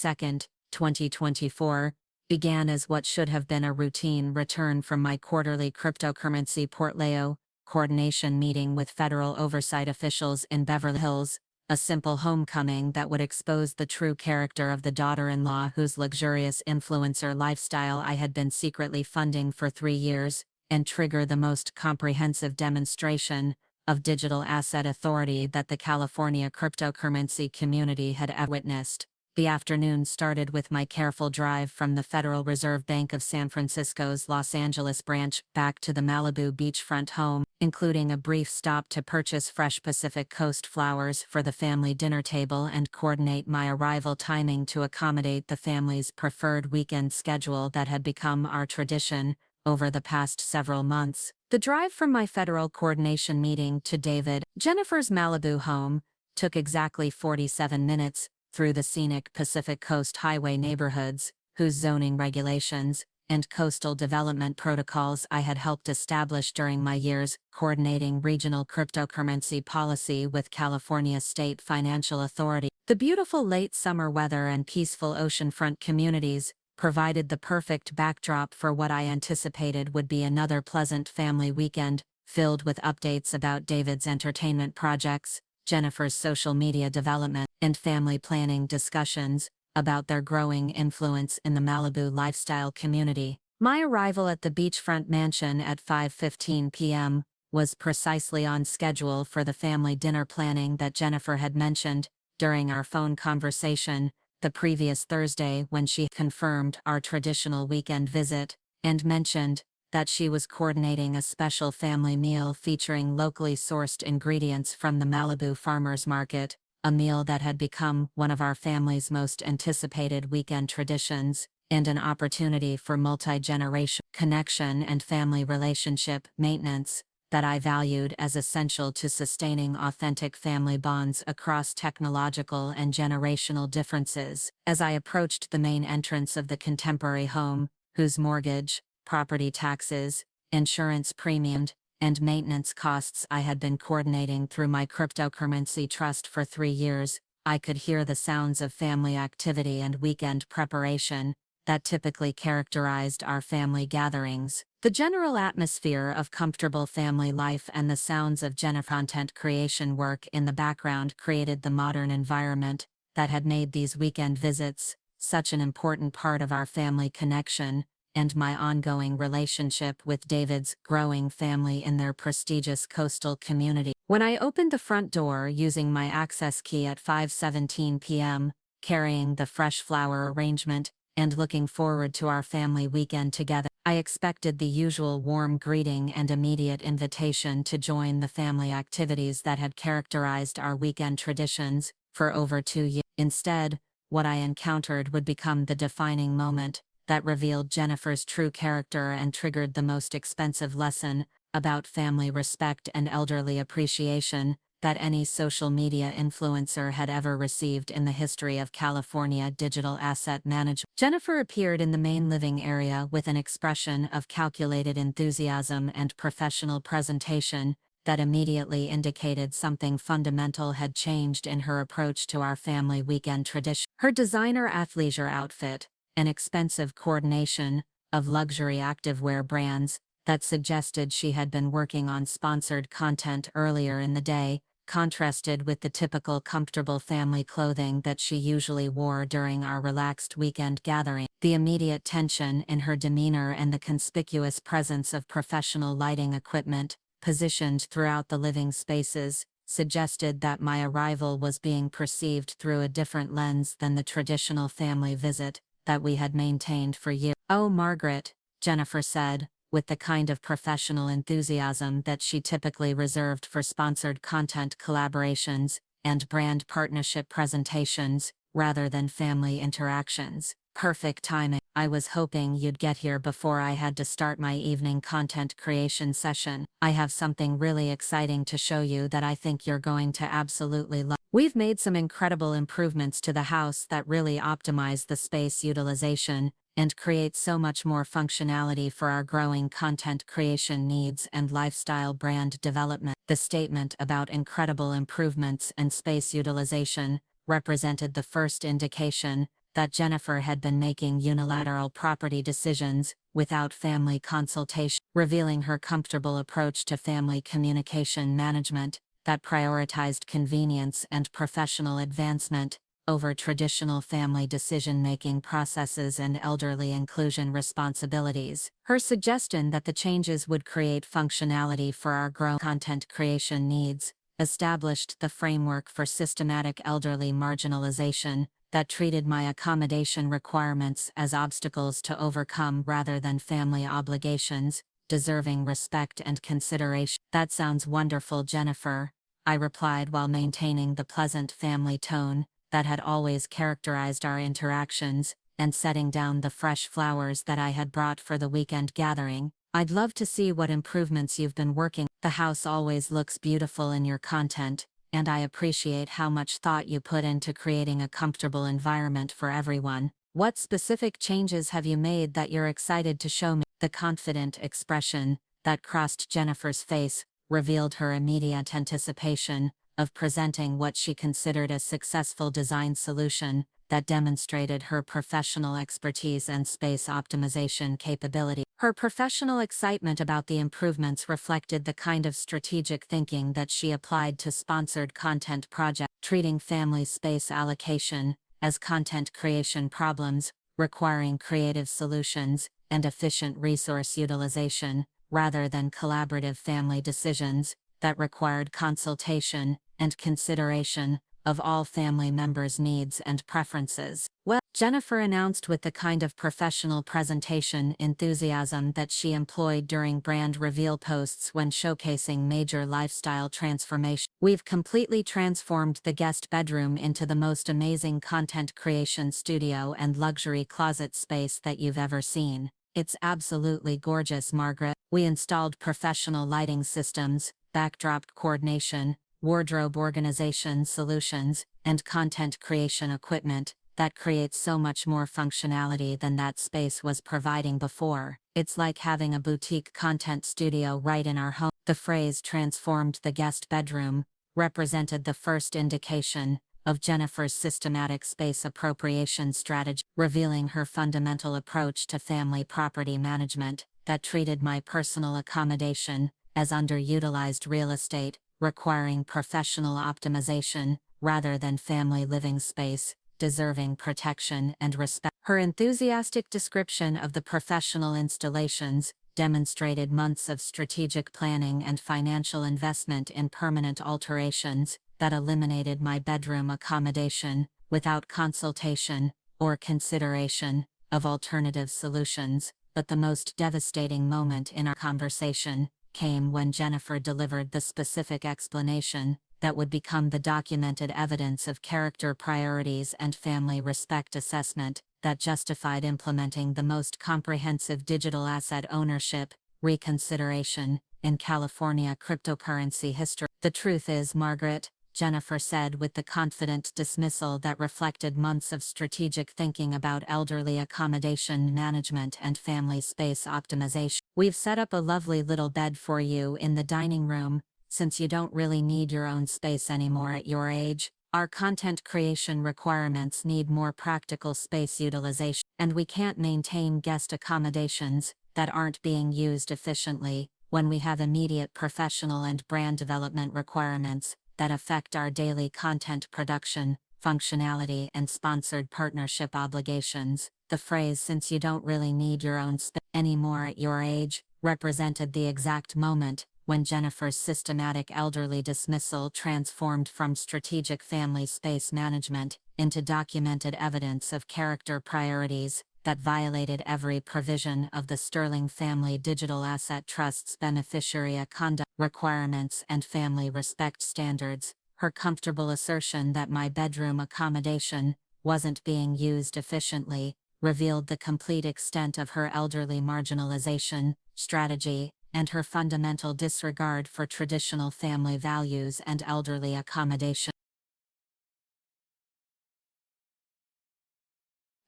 2024, began as what should have been a routine return from my quarterly cryptocurrency portfolio coordination meeting with federal oversight officials in Beverly Hills, a simple homecoming that would expose the true character of the daughter-in-law whose luxurious influencer lifestyle I had been secretly funding for 3 years, and trigger the most comprehensive demonstration of digital asset authority that the California cryptocurrency community had ever witnessed. The afternoon started with my careful drive from the Federal Reserve Bank of San Francisco's Los Angeles branch back to the Malibu beachfront home, including a brief stop to purchase fresh Pacific Coast flowers for the family dinner table and coordinate my arrival timing to accommodate the family's preferred weekend schedule that had become our tradition over the past several months. The drive from my federal coordination meeting to David, Jennifer's Malibu home, took exactly 47 minutes, through the scenic Pacific Coast Highway neighborhoods, whose zoning regulations and coastal development protocols I had helped establish during my years coordinating regional cryptocurrency policy with California State Financial Authority. The beautiful late summer weather and peaceful oceanfront communities provided the perfect backdrop for what I anticipated would be another pleasant family weekend, filled with updates about David's entertainment projects, Jennifer's social media development, and family planning discussions about their growing influence in the Malibu lifestyle community. My arrival at the beachfront mansion at 5:15 p.m. was precisely on schedule for the family dinner planning that Jennifer had mentioned during our phone conversation the previous Thursday when she confirmed our traditional weekend visit, and mentioned that she was coordinating a special family meal featuring locally sourced ingredients from the Malibu Farmers Market, a meal that had become one of our family's most anticipated weekend traditions, and an opportunity for multi-generation connection and family relationship maintenance that I valued as essential to sustaining authentic family bonds across technological and generational differences. As I approached the main entrance of the contemporary home, whose mortgage, property taxes, insurance premiums, and maintenance costs I had been coordinating through my cryptocurrency trust for 3 years, I could hear the sounds of family activity and weekend preparation that typically characterized our family gatherings. The general atmosphere of comfortable family life and the sounds of Jennifer's content creation work in the background created the modern environment that had made these weekend visits such an important part of our family connection and my ongoing relationship with David's growing family in their prestigious coastal community. When I opened the front door using my access key at 5:17 p.m., carrying the fresh flower arrangement and looking forward to our family weekend together, I expected the usual warm greeting and immediate invitation to join the family activities that had characterized our weekend traditions for over 2 years. Instead, what I encountered would become the defining moment that revealed Jennifer's true character and triggered the most expensive lesson about family respect and elderly appreciation that any social media influencer had ever received in the history of California digital asset management. Jennifer appeared in the main living area with an expression of calculated enthusiasm and professional presentation that immediately indicated something fundamental had changed in her approach to our family weekend tradition. Her designer athleisure outfit, an expensive coordination of luxury activewear brands that suggested she had been working on sponsored content earlier in the day, contrasted with the typical comfortable family clothing that she usually wore during our relaxed weekend gathering. The immediate tension in her demeanor and the conspicuous presence of professional lighting equipment, positioned throughout the living spaces, suggested that my arrival was being perceived through a different lens than the traditional family visit that we had maintained for years. "Oh, Margaret," Jennifer said, with the kind of professional enthusiasm that she typically reserved for sponsored content collaborations and brand partnership presentations, rather than family interactions. "Perfect timing. I was hoping you'd get here before I had to start my evening content creation session. I have something really exciting to show you that I think you're going to absolutely love." We've made some incredible improvements to the house that really optimize the space utilization and create so much more functionality for our growing content creation needs and lifestyle brand development. The statement about incredible improvements and space utilization represented the first indication that Jennifer had been making unilateral property decisions without family consultation, revealing her comfortable approach to family communication management that prioritized convenience and professional advancement over traditional family decision-making processes and elderly inclusion responsibilities. Her suggestion that the changes would create functionality for our growing content creation needs established the framework for systematic elderly marginalization that treated my accommodation requirements as obstacles to overcome rather than family obligations, deserving respect and consideration. "That sounds wonderful, Jennifer," I replied while maintaining the pleasant family tone that had always characterized our interactions, and setting down the fresh flowers that I had brought for the weekend gathering. "I'd love to see what improvements you've been working. The house always looks beautiful in your content, and I appreciate how much thought you put into creating a comfortable environment for everyone. What specific changes have you made that you're excited to show me?" The confident expression that crossed Jennifer's face revealed her immediate anticipation of presenting what she considered a successful design solution that demonstrated her professional expertise and space optimization capability. Her professional excitement about the improvements reflected the kind of strategic thinking that she applied to sponsored content projects, treating family space allocation as content creation problems, requiring creative solutions and efficient resource utilization, rather than collaborative family decisions that required consultation and consideration of all family members' needs and preferences. "Well," Jennifer announced with the kind of professional presentation enthusiasm that she employed during brand reveal posts when showcasing major lifestyle transformation, "we've completely transformed the guest bedroom into the most amazing content creation studio and luxury closet space that you've ever seen. It's absolutely gorgeous, Margaret. We installed professional lighting systems, backdrop coordination, wardrobe organization solutions, and content creation equipment that creates so much more functionality than that space was providing before. It's like having a boutique content studio right in our home." The phrase "transformed the guest bedroom" represented the first indication of Jennifer's systematic space appropriation strategy, revealing her fundamental approach to family property management that treated my personal accommodation as underutilized real estate, requiring professional optimization rather than family living space, deserving protection and respect. Her enthusiastic description of the professional installations demonstrated months of strategic planning and financial investment in permanent alterations that eliminated my bedroom accommodation without consultation or consideration of alternative solutions. But the most devastating moment in our conversation came when Jennifer delivered the specific explanation that would become the documented evidence of character priorities and family respect assessment that justified implementing the most comprehensive digital asset ownership reconsideration in California cryptocurrency history. "The truth is, Margaret," Jennifer said with the confident dismissal that reflected months of strategic thinking about elderly accommodation management and family space optimization, "we've set up a lovely little bed for you in the dining room. Since you don't really need your own space anymore at your age, our content creation requirements need more practical space utilization, and we can't maintain guest accommodations that aren't being used efficiently when we have immediate professional and brand development requirements that affect our daily content production, functionality, and sponsored partnership obligations." The phrase "since you don't really need your own space anymore at your age" represented the exact moment when Jennifer's systematic elderly dismissal transformed from strategic family space management into documented evidence of character priorities that violated every provision of the Sterling Family Digital Asset Trust's beneficiary conduct requirements and family respect standards. Her comfortable assertion that my bedroom accommodation wasn't being used efficiently revealed the complete extent of her elderly marginalization strategy and her fundamental disregard for traditional family values and elderly accommodation.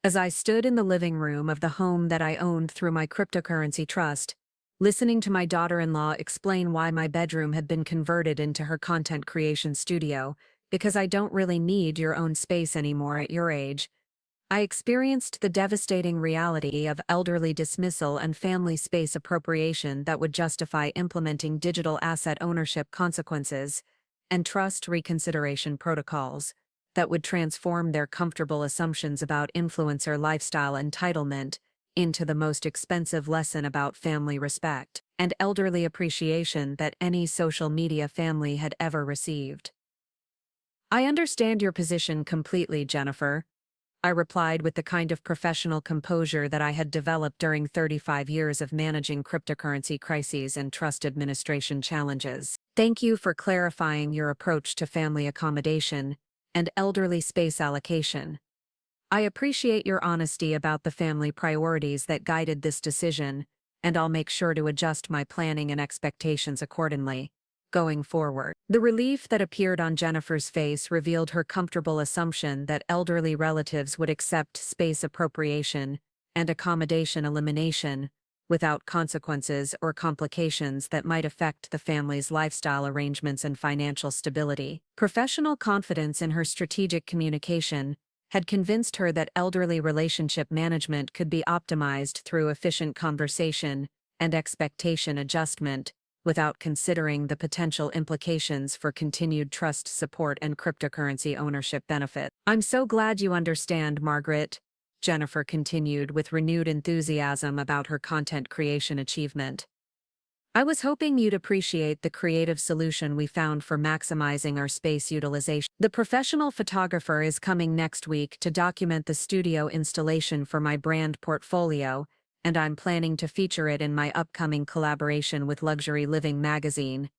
As I stood in the living room of the home that I owned through my cryptocurrency trust, listening to my daughter-in-law explain why my bedroom had been converted into her content creation studio, because I don't really need your own space anymore at your age, I experienced the devastating reality of elderly dismissal and family space appropriation that would justify implementing digital asset ownership consequences and trust reconsideration protocols that would transform their comfortable assumptions about influencer lifestyle entitlement into the most expensive lesson about family respect and elderly appreciation that any social media family had ever received. "I understand your position completely, Jennifer," I replied with the kind of professional composure that I had developed during 35 years of managing cryptocurrency crises and trust administration challenges. "Thank you for clarifying your approach to family accommodation and elderly space allocation. I appreciate your honesty about the family priorities that guided this decision, and I'll make sure to adjust my planning and expectations accordingly going forward." The relief that appeared on Jennifer's face revealed her comfortable assumption that elderly relatives would accept space appropriation and accommodation elimination without consequences or complications that might affect the family's lifestyle arrangements and financial stability. Professional confidence in her strategic communication had convinced her that elderly relationship management could be optimized through efficient conversation and expectation adjustment, without considering the potential implications for continued trust support and cryptocurrency ownership benefit. "I'm so glad you understand, Margaret," Jennifer continued with renewed enthusiasm about her content creation achievement. "I was hoping you'd appreciate the creative solution we found for maximizing our space utilization. The professional photographer is coming next week to document the studio installation for my brand portfolio, and I'm planning to feature it in my upcoming collaboration with Luxury Living magazine.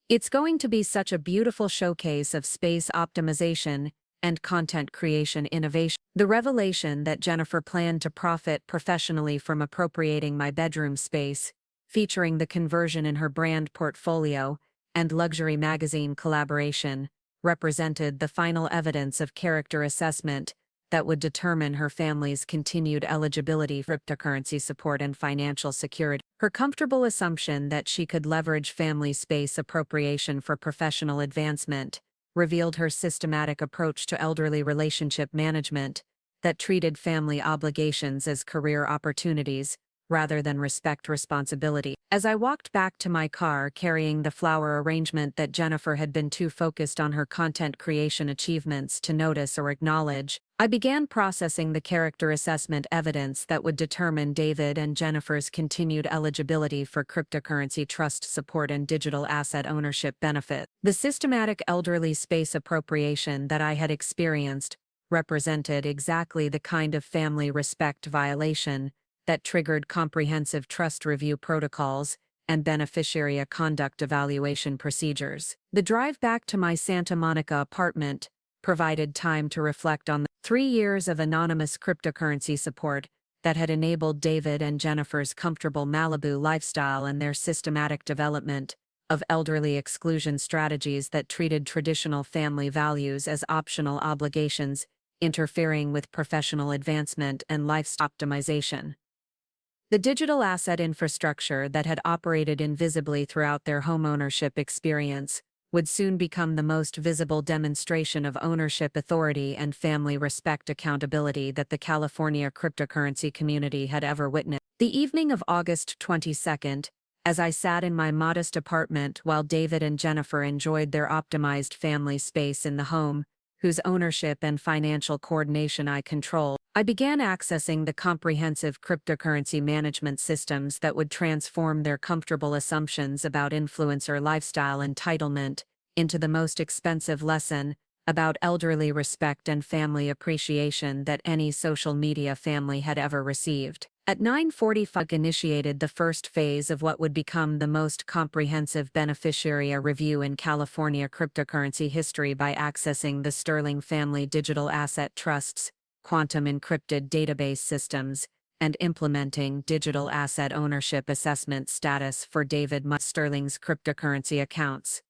It's going to be such a beautiful showcase of space optimization and content creation innovation." The revelation that Jennifer planned to profit professionally from appropriating my bedroom space, featuring the conversion in her brand portfolio and Luxury magazine collaboration, represented the final evidence of character assessment that would determine her family's continued eligibility for cryptocurrency support and financial security. Her comfortable assumption that she could leverage family space appropriation for professional advancement revealed her systematic approach to elderly relationship management that treated family obligations as career opportunities rather than responsibility. As I walked back to my car carrying the flower arrangement that Jennifer had been too focused on her content creation achievements to notice or acknowledge, I began processing the character assessment evidence that would determine David and Jennifer's continued eligibility for cryptocurrency trust support and digital asset ownership benefit. The systematic elderly space appropriation that I had experienced represented exactly the kind of family respect violation that triggered comprehensive trust review protocols and beneficiary conduct evaluation procedures. The drive back to my Santa Monica apartment provided time to reflect on the 3 years of anonymous cryptocurrency support that had enabled David and Jennifer's comfortable Malibu lifestyle and their systematic development of elderly exclusion strategies that treated traditional family values as optional obligations, interfering with professional advancement and lifestyle optimization. The digital asset infrastructure that had operated invisibly throughout their homeownership experience would soon become the most visible demonstration of ownership authority and family respect accountability that the California cryptocurrency community had ever witnessed. The evening of August 22nd, as I sat in my modest apartment while David and Jennifer enjoyed their optimized family space in the home, whose ownership and financial coordination I control, I began accessing the comprehensive cryptocurrency management systems that would transform their comfortable assumptions about influencer lifestyle entitlement into the most expensive lesson about elderly respect and family appreciation that any social media family had ever received. At 9:45, initiated the first phase of what would become the most comprehensive beneficiary review in California cryptocurrency history by accessing the Sterling Family Digital Asset Trust's quantum encrypted database systems and implementing digital asset ownership assessment status for David Sterling's cryptocurrency accounts.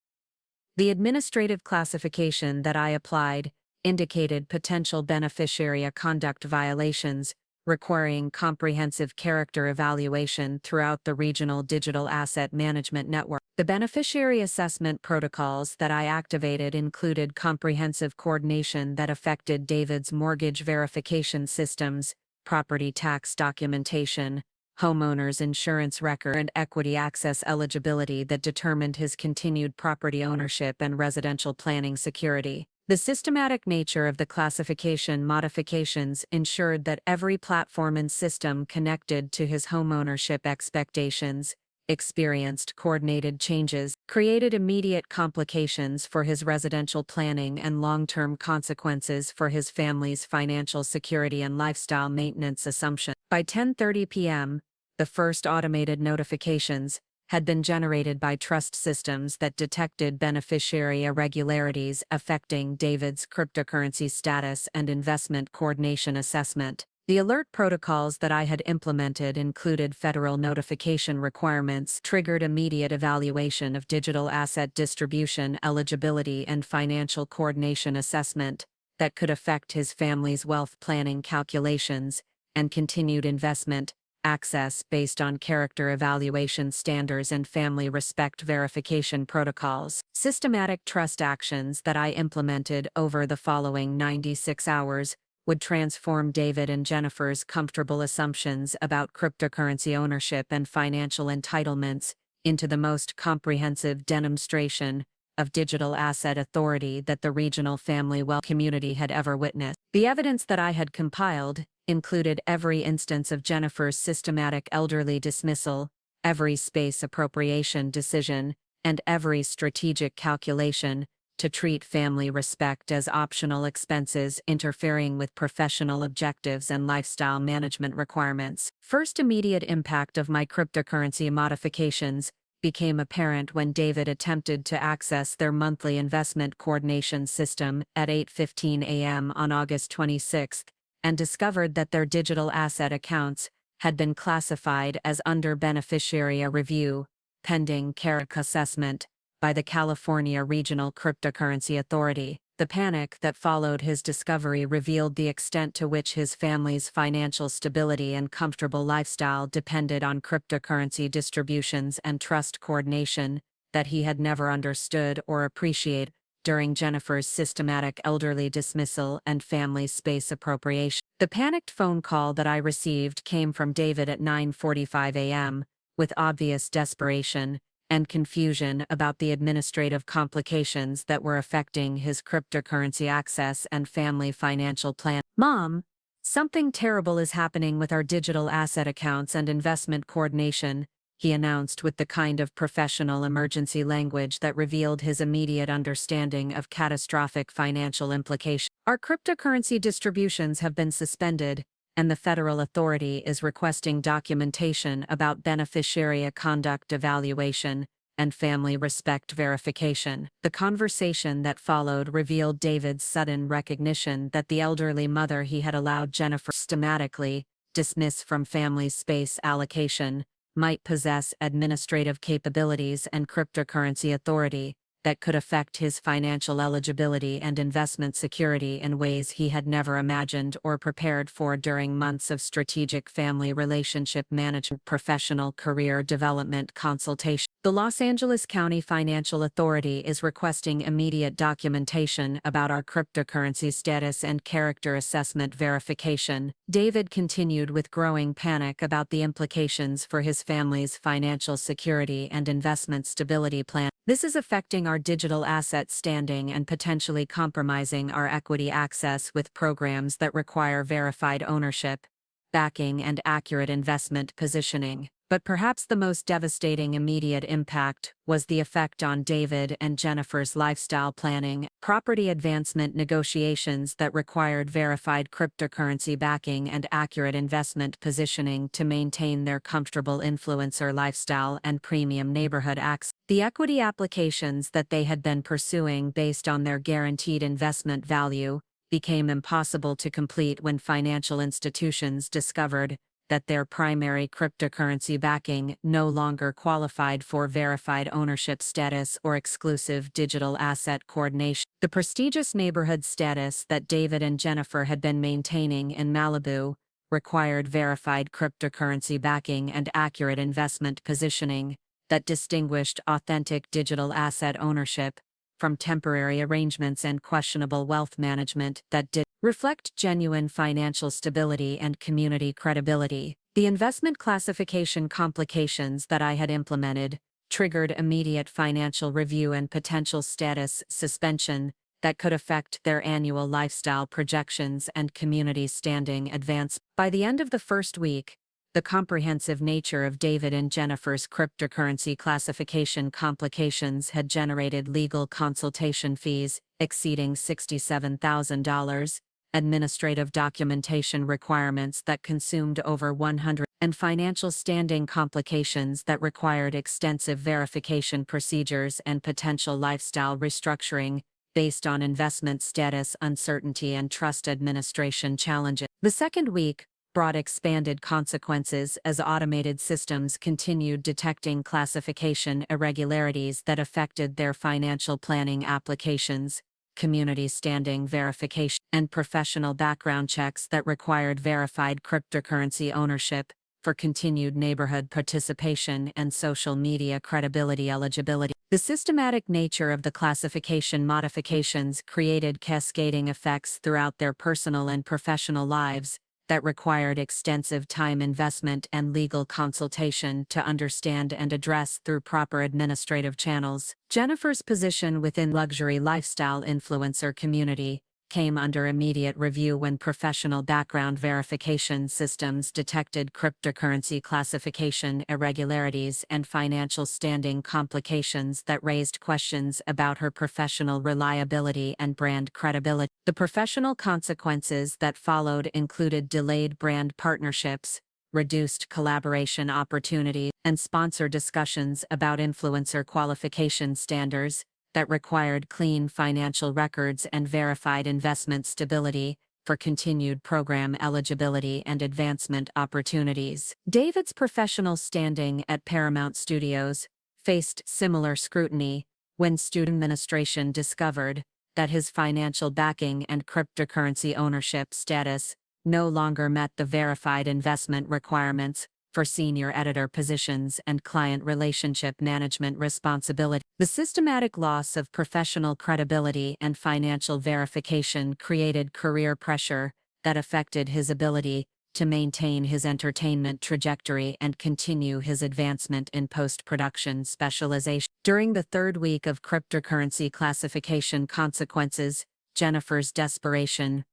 The administrative classification that I applied indicated potential beneficiary conduct violations requiring comprehensive character evaluation throughout the regional digital asset management network. The beneficiary assessment protocols that I activated included comprehensive coordination that affected David's mortgage verification systems, property tax documentation, homeowner's insurance record, and equity access eligibility that determined his continued property ownership and residential planning security. The systematic nature of the classification modifications ensured that every platform and system connected to his homeownership expectations experienced coordinated changes, created immediate complications for his residential planning and long-term consequences for his family's financial security and lifestyle maintenance assumptions. By 10:30 p.m., the first automated notifications had been generated by trust systems that detected beneficiary irregularities affecting David's cryptocurrency status and investment coordination assessment. The alert protocols that I had implemented included federal notification requirements, triggered immediate evaluation of digital asset distribution eligibility and financial coordination assessment that could affect his family's wealth planning calculations, and continued investment access based on character evaluation standards and family respect verification protocols. Systematic trust actions that I implemented over the following 96 hours would transform David and Jennifer's comfortable assumptions about cryptocurrency ownership and financial entitlements into the most comprehensive demonstration of digital asset authority that the regional family wealth community had ever witnessed. The evidence that I had compiled included every instance of Jennifer's systematic elderly dismissal, every space appropriation decision, and every strategic calculation to treat family respect as optional expenses interfering with professional objectives and lifestyle management requirements. First immediate impact of my cryptocurrency modifications became apparent when David attempted to access their monthly investment coordination system at 8:15 a.m. on August 26th, and discovered that their digital asset accounts had been classified as under beneficiary review, pending character assessment, by the California Regional Cryptocurrency Authority. The panic that followed his discovery revealed the extent to which his family's financial stability and comfortable lifestyle depended on cryptocurrency distributions and trust coordination that he had never understood or appreciated. during Jennifer's systematic elderly dismissal and family space appropriation. The panicked phone call that I received came from David at 9:45 a.m., with obvious desperation and confusion about the administrative complications that were affecting his cryptocurrency access and family financial plan. "Mom, something terrible is happening with our digital asset accounts and investment coordination," he announced with the kind of professional emergency language that revealed his immediate understanding of catastrophic financial implications. "Our cryptocurrency distributions have been suspended, and the federal authority is requesting documentation about beneficiary conduct evaluation and family respect verification." The conversation that followed revealed David's sudden recognition that the elderly mother he had allowed Jennifer systematically dismiss from family space allocation might possess administrative capabilities and cryptocurrency authority that could affect his financial eligibility and investment security in ways he had never imagined or prepared for during months of strategic family relationship management professional career development consultation. The Los Angeles County Financial Authority is requesting immediate documentation about our cryptocurrency status and character assessment verification. David continued with growing panic about the implications for his family's financial security and investment stability plan. "This is affecting our digital asset standing and potentially compromising our equity access with programs that require verified ownership, backing, and accurate investment positioning." But perhaps the most devastating immediate impact was the effect on David and Jennifer's lifestyle planning. Property advancement negotiations that required verified cryptocurrency backing and accurate investment positioning to maintain their comfortable influencer lifestyle and premium neighborhood access. The equity applications that they had been pursuing based on their guaranteed investment value became impossible to complete when financial institutions discovered that their primary cryptocurrency backing no longer qualified for verified ownership status or exclusive digital asset coordination. The prestigious neighborhood status that David and Jennifer had been maintaining in Malibu required verified cryptocurrency backing and accurate investment positioning that distinguished authentic digital asset ownership from temporary arrangements and questionable wealth management that did reflect genuine financial stability and community credibility. The investment classification complications that I had implemented triggered immediate financial review and potential status suspension that could affect their annual lifestyle projections and community standing advance. By the end of the first week, the comprehensive nature of David and Jennifer's cryptocurrency classification complications had generated legal consultation fees exceeding $67,000, administrative documentation requirements that consumed over 100, and financial standing complications that required extensive verification procedures and potential lifestyle restructuring based on investment status uncertainty and trust administration challenges. The second week brought expanded consequences as automated systems continued detecting classification irregularities that affected their financial planning applications, community standing verification, and professional background checks that required verified cryptocurrency ownership for continued neighborhood participation and social media credibility eligibility. The systematic nature of the classification modifications created cascading effects throughout their personal and professional lives that required extensive time investment and legal consultation to understand and address through proper administrative channels. Jennifer's position within luxury lifestyle influencer community came under immediate review when professional background verification systems detected cryptocurrency classification irregularities and financial standing complications that raised questions about her professional reliability and brand credibility. The professional consequences that followed included delayed brand partnerships, reduced collaboration opportunities, and sponsor discussions about influencer qualification standards that required clean financial records and verified investment stability for continued program eligibility and advancement opportunities. David's professional standing at Paramount Studios faced similar scrutiny when student administration discovered that his financial backing and cryptocurrency ownership status no longer met the verified investment requirements for senior editor positions and client relationship management responsibility. The systematic loss of professional credibility and financial verification created career pressure that affected his ability to maintain his entertainment trajectory and continue his advancement in post-production specialization. During the third week of cryptocurrency classification consequences, Jennifer's desperation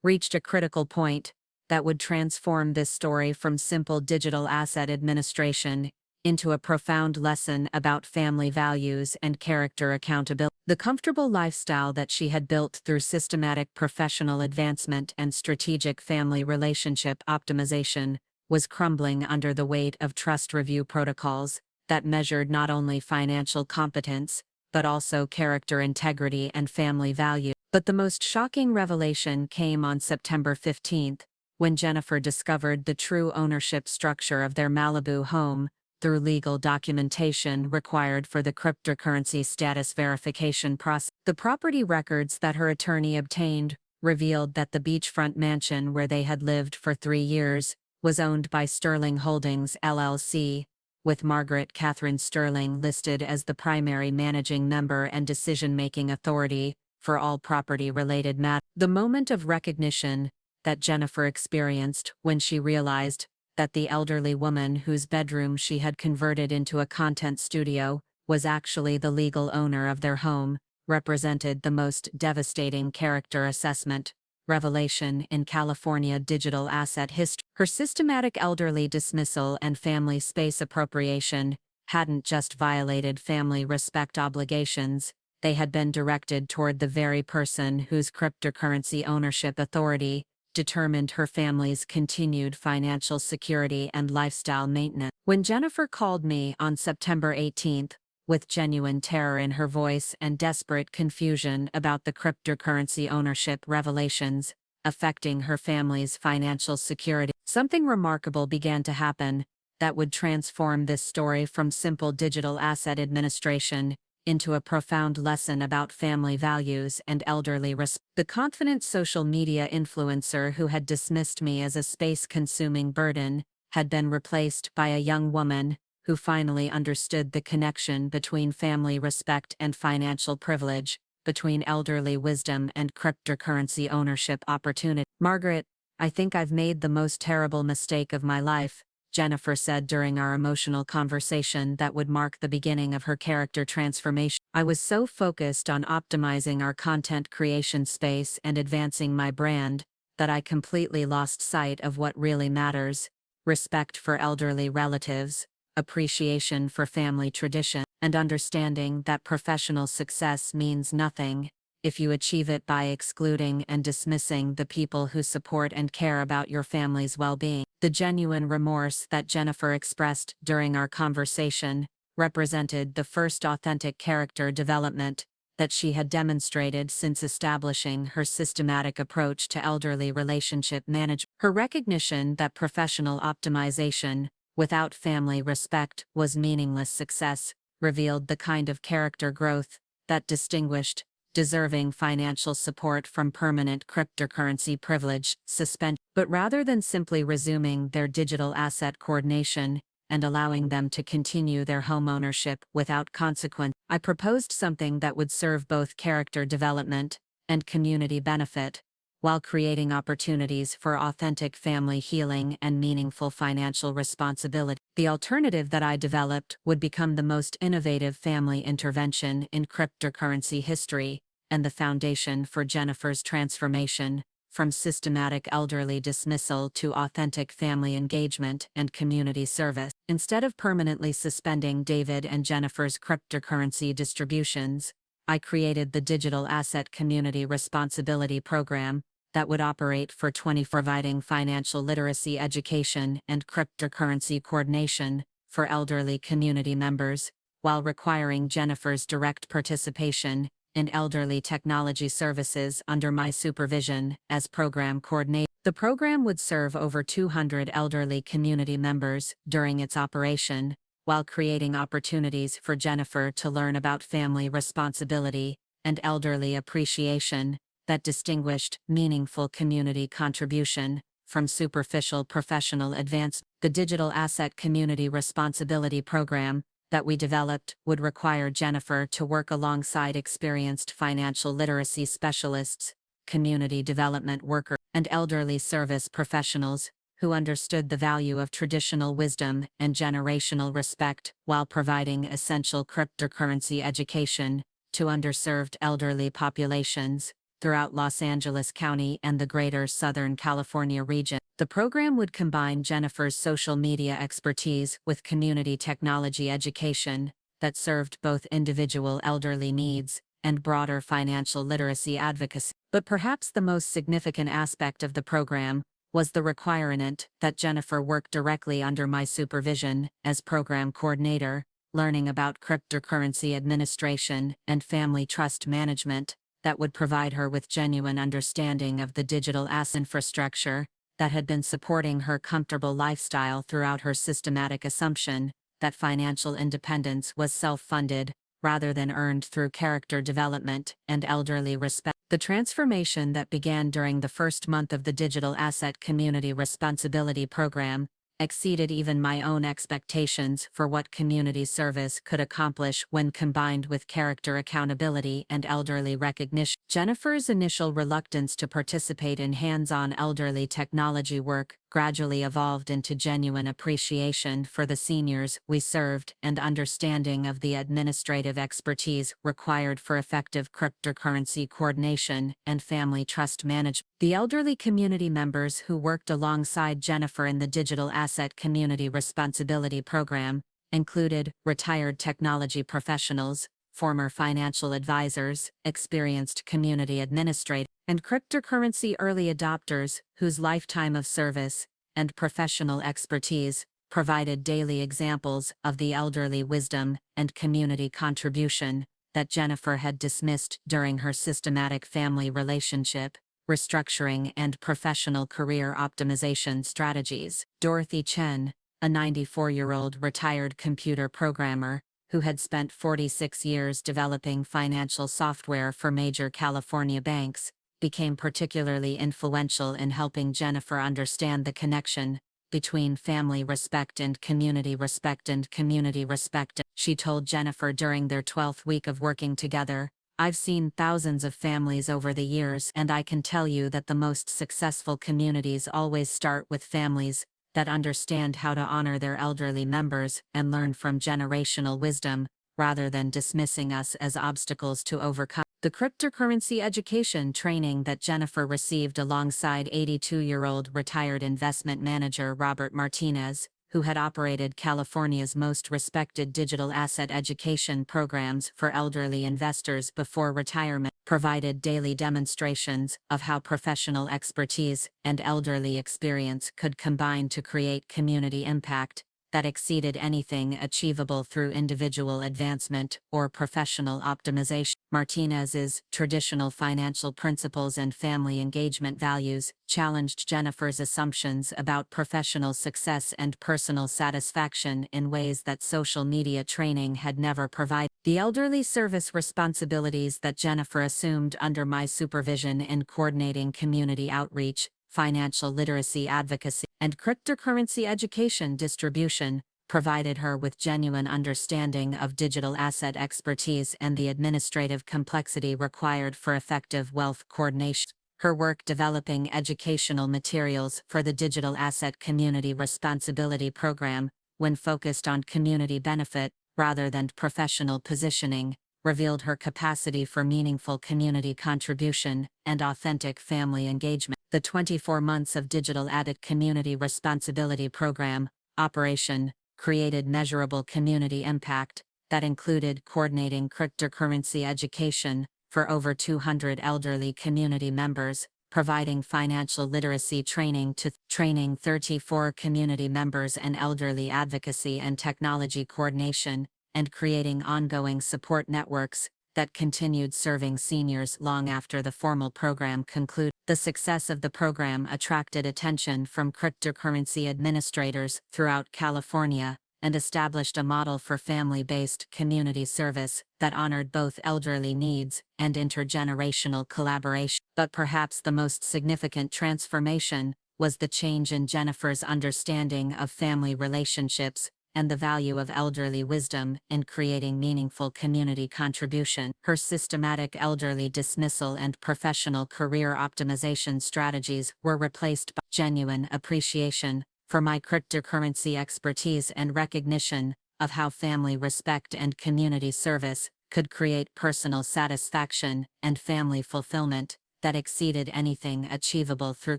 reached a critical point that would transform this story from simple digital asset administration into a profound lesson about family values and character accountability. The comfortable lifestyle that she had built through systematic professional advancement and strategic family relationship optimization was crumbling under the weight of trust review protocols that measured not only financial competence, but also character integrity and family value. But the most shocking revelation came on September 15th, when Jennifer discovered the true ownership structure of their Malibu home through legal documentation required for the cryptocurrency status verification process. The property records that her attorney obtained revealed that the beachfront mansion where they had lived for 3 years was owned by Sterling Holdings LLC, with Margaret Catherine Sterling listed as the primary managing member and decision-making authority for all property-related matters. The moment of recognition that Jennifer experienced when she realized that the elderly woman whose bedroom she had converted into a content studio was actually the legal owner of their home represented the most devastating character assessment revelation in California digital asset history. Her systematic elderly dismissal and family space appropriation hadn't just violated family respect obligations, they had been directed toward the very person whose cryptocurrency ownership authority determined her family's continued financial security and lifestyle maintenance. When Jennifer called me on September 18th, with genuine terror in her voice and desperate confusion about the cryptocurrency ownership revelations affecting her family's financial security, something remarkable began to happen that would transform this story from simple digital asset administration into a profound lesson about family values and elderly respect. The confident social media influencer who had dismissed me as a space-consuming burden had been replaced by a young woman who finally understood the connection between family respect and financial privilege, between elderly wisdom and cryptocurrency ownership opportunity. "Margaret, I think I've made the most terrible mistake of my life," Jennifer said during our emotional conversation that would mark the beginning of her character transformation. "I was so focused on optimizing our content creation space and advancing my brand that I completely lost sight of what really matters: respect for elderly relatives, appreciation for family tradition, and understanding that professional success means nothing if you achieve it by excluding and dismissing the people who support and care about your family's well-being." The genuine remorse that Jennifer expressed during our conversation represented the first authentic character development that she had demonstrated since establishing her systematic approach to elderly relationship management. Her recognition that professional optimization without family respect was meaningless success revealed the kind of character growth that distinguished deserving financial support from permanent cryptocurrency privilege suspension. But rather than simply resuming their digital asset coordination and allowing them to continue their homeownership without consequence, I proposed something that would serve both character development and community benefit, while creating opportunities for authentic family healing and meaningful financial responsibility. The alternative that I developed would become the most innovative family intervention in cryptocurrency history, and the foundation for Jennifer's transformation from systematic elderly dismissal to authentic family engagement and community service. Instead of permanently suspending David and Jennifer's cryptocurrency distributions, I created the Digital Asset Community Responsibility Program that would operate for 20, providing financial literacy education and cryptocurrency coordination for elderly community members, while requiring Jennifer's direct participation in elderly technology services under my supervision as program coordinator. The program would serve over 200 elderly community members during its operation, while creating opportunities for Jennifer to learn about family responsibility and elderly appreciation that distinguished meaningful community contribution from superficial professional advancement. The Digital Asset Community Responsibility Program that we developed would require Jennifer to work alongside experienced financial literacy specialists, community development workers, and elderly service professionals who understood the value of traditional wisdom and generational respect while providing essential cryptocurrency education to underserved elderly populations throughout Los Angeles County and the greater Southern California region. The program would combine Jennifer's social media expertise with community technology education that served both individual elderly needs and broader financial literacy advocacy. But perhaps the most significant aspect of the program was the requirement that Jennifer work directly under my supervision as program coordinator, learning about cryptocurrency administration and family trust management that would provide her with genuine understanding of the digital asset infrastructure that had been supporting her comfortable lifestyle throughout her systematic assumption that financial independence was self-funded rather than earned through character development and elderly respect. The transformation that began during the first month of the Digital Asset Community Responsibility Program exceeded even my own expectations for what community service could accomplish when combined with character accountability and elderly recognition. Jennifer's initial reluctance to participate in hands-on elderly technology work gradually evolved into genuine appreciation for the seniors we served and understanding of the administrative expertise required for effective cryptocurrency coordination and family trust management. The elderly community members who worked alongside Jennifer in the Digital Asset Community Responsibility Program included retired technology professionals, former financial advisors, experienced community administrators, and cryptocurrency early adopters whose lifetime of service and professional expertise provided daily examples of the elderly wisdom and community contribution that Jennifer had dismissed during her systematic family relationship restructuring and professional career optimization strategies. Dorothy Chen, a 94-year-old retired computer programmer who had spent 46 years developing financial software for major California banks, became particularly influential in helping Jennifer understand the connection between family respect and community respect. She told Jennifer during their 12th week of working together, "I've seen thousands of families over the years, and I can tell you that the most successful communities always start with families that understand how to honor their elderly members and learn from generational wisdom, rather than dismissing us as obstacles to overcome." The cryptocurrency education training that Jennifer received alongside 82-year-old retired investment manager Robert Martinez, who had operated California's most respected digital asset education programs for elderly investors before retirement, provided daily demonstrations of how professional expertise and elderly experience could combine to create community impact that exceeded anything achievable through individual advancement or professional optimization. Martinez's traditional financial principles and family engagement values challenged Jennifer's assumptions about professional success and personal satisfaction in ways that social media training had never provided. The elderly service responsibilities that Jennifer assumed under my supervision in coordinating community outreach, financial literacy advocacy, and cryptocurrency education distribution provided her with genuine understanding of digital asset expertise and the administrative complexity required for effective wealth coordination. Her work developing educational materials for the Digital Asset Community Responsibility Program, when focused on community benefit rather than professional positioning, revealed her capacity for meaningful community contribution and authentic family engagement. The 24 months of Digital Asset Community Responsibility Program operation created measurable community impact that included coordinating cryptocurrency education for over 200 elderly community members, providing financial literacy training to 34 community members and elderly advocacy and technology coordination, and creating ongoing support networks that continued serving seniors long after the formal program concluded. The success of the program attracted attention from cryptocurrency administrators throughout California and established a model for family-based community service that honored both elderly needs and intergenerational collaboration. But perhaps the most significant transformation was the change in Jennifer's understanding of family relationships and the value of elderly wisdom in creating meaningful community contribution. Her systematic elderly dismissal and professional career optimization strategies were replaced by genuine appreciation for my cryptocurrency expertise and recognition of how family respect and community service could create personal satisfaction and family fulfillment that exceeded anything achievable through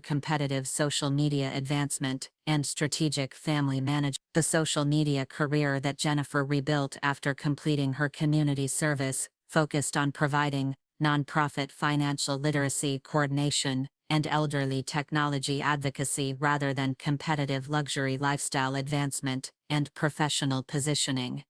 competitive social media advancement and strategic family management. The social media career that Jennifer rebuilt after completing her community service focused on providing nonprofit financial literacy coordination and elderly technology advocacy rather than competitive luxury lifestyle advancement and professional positioning.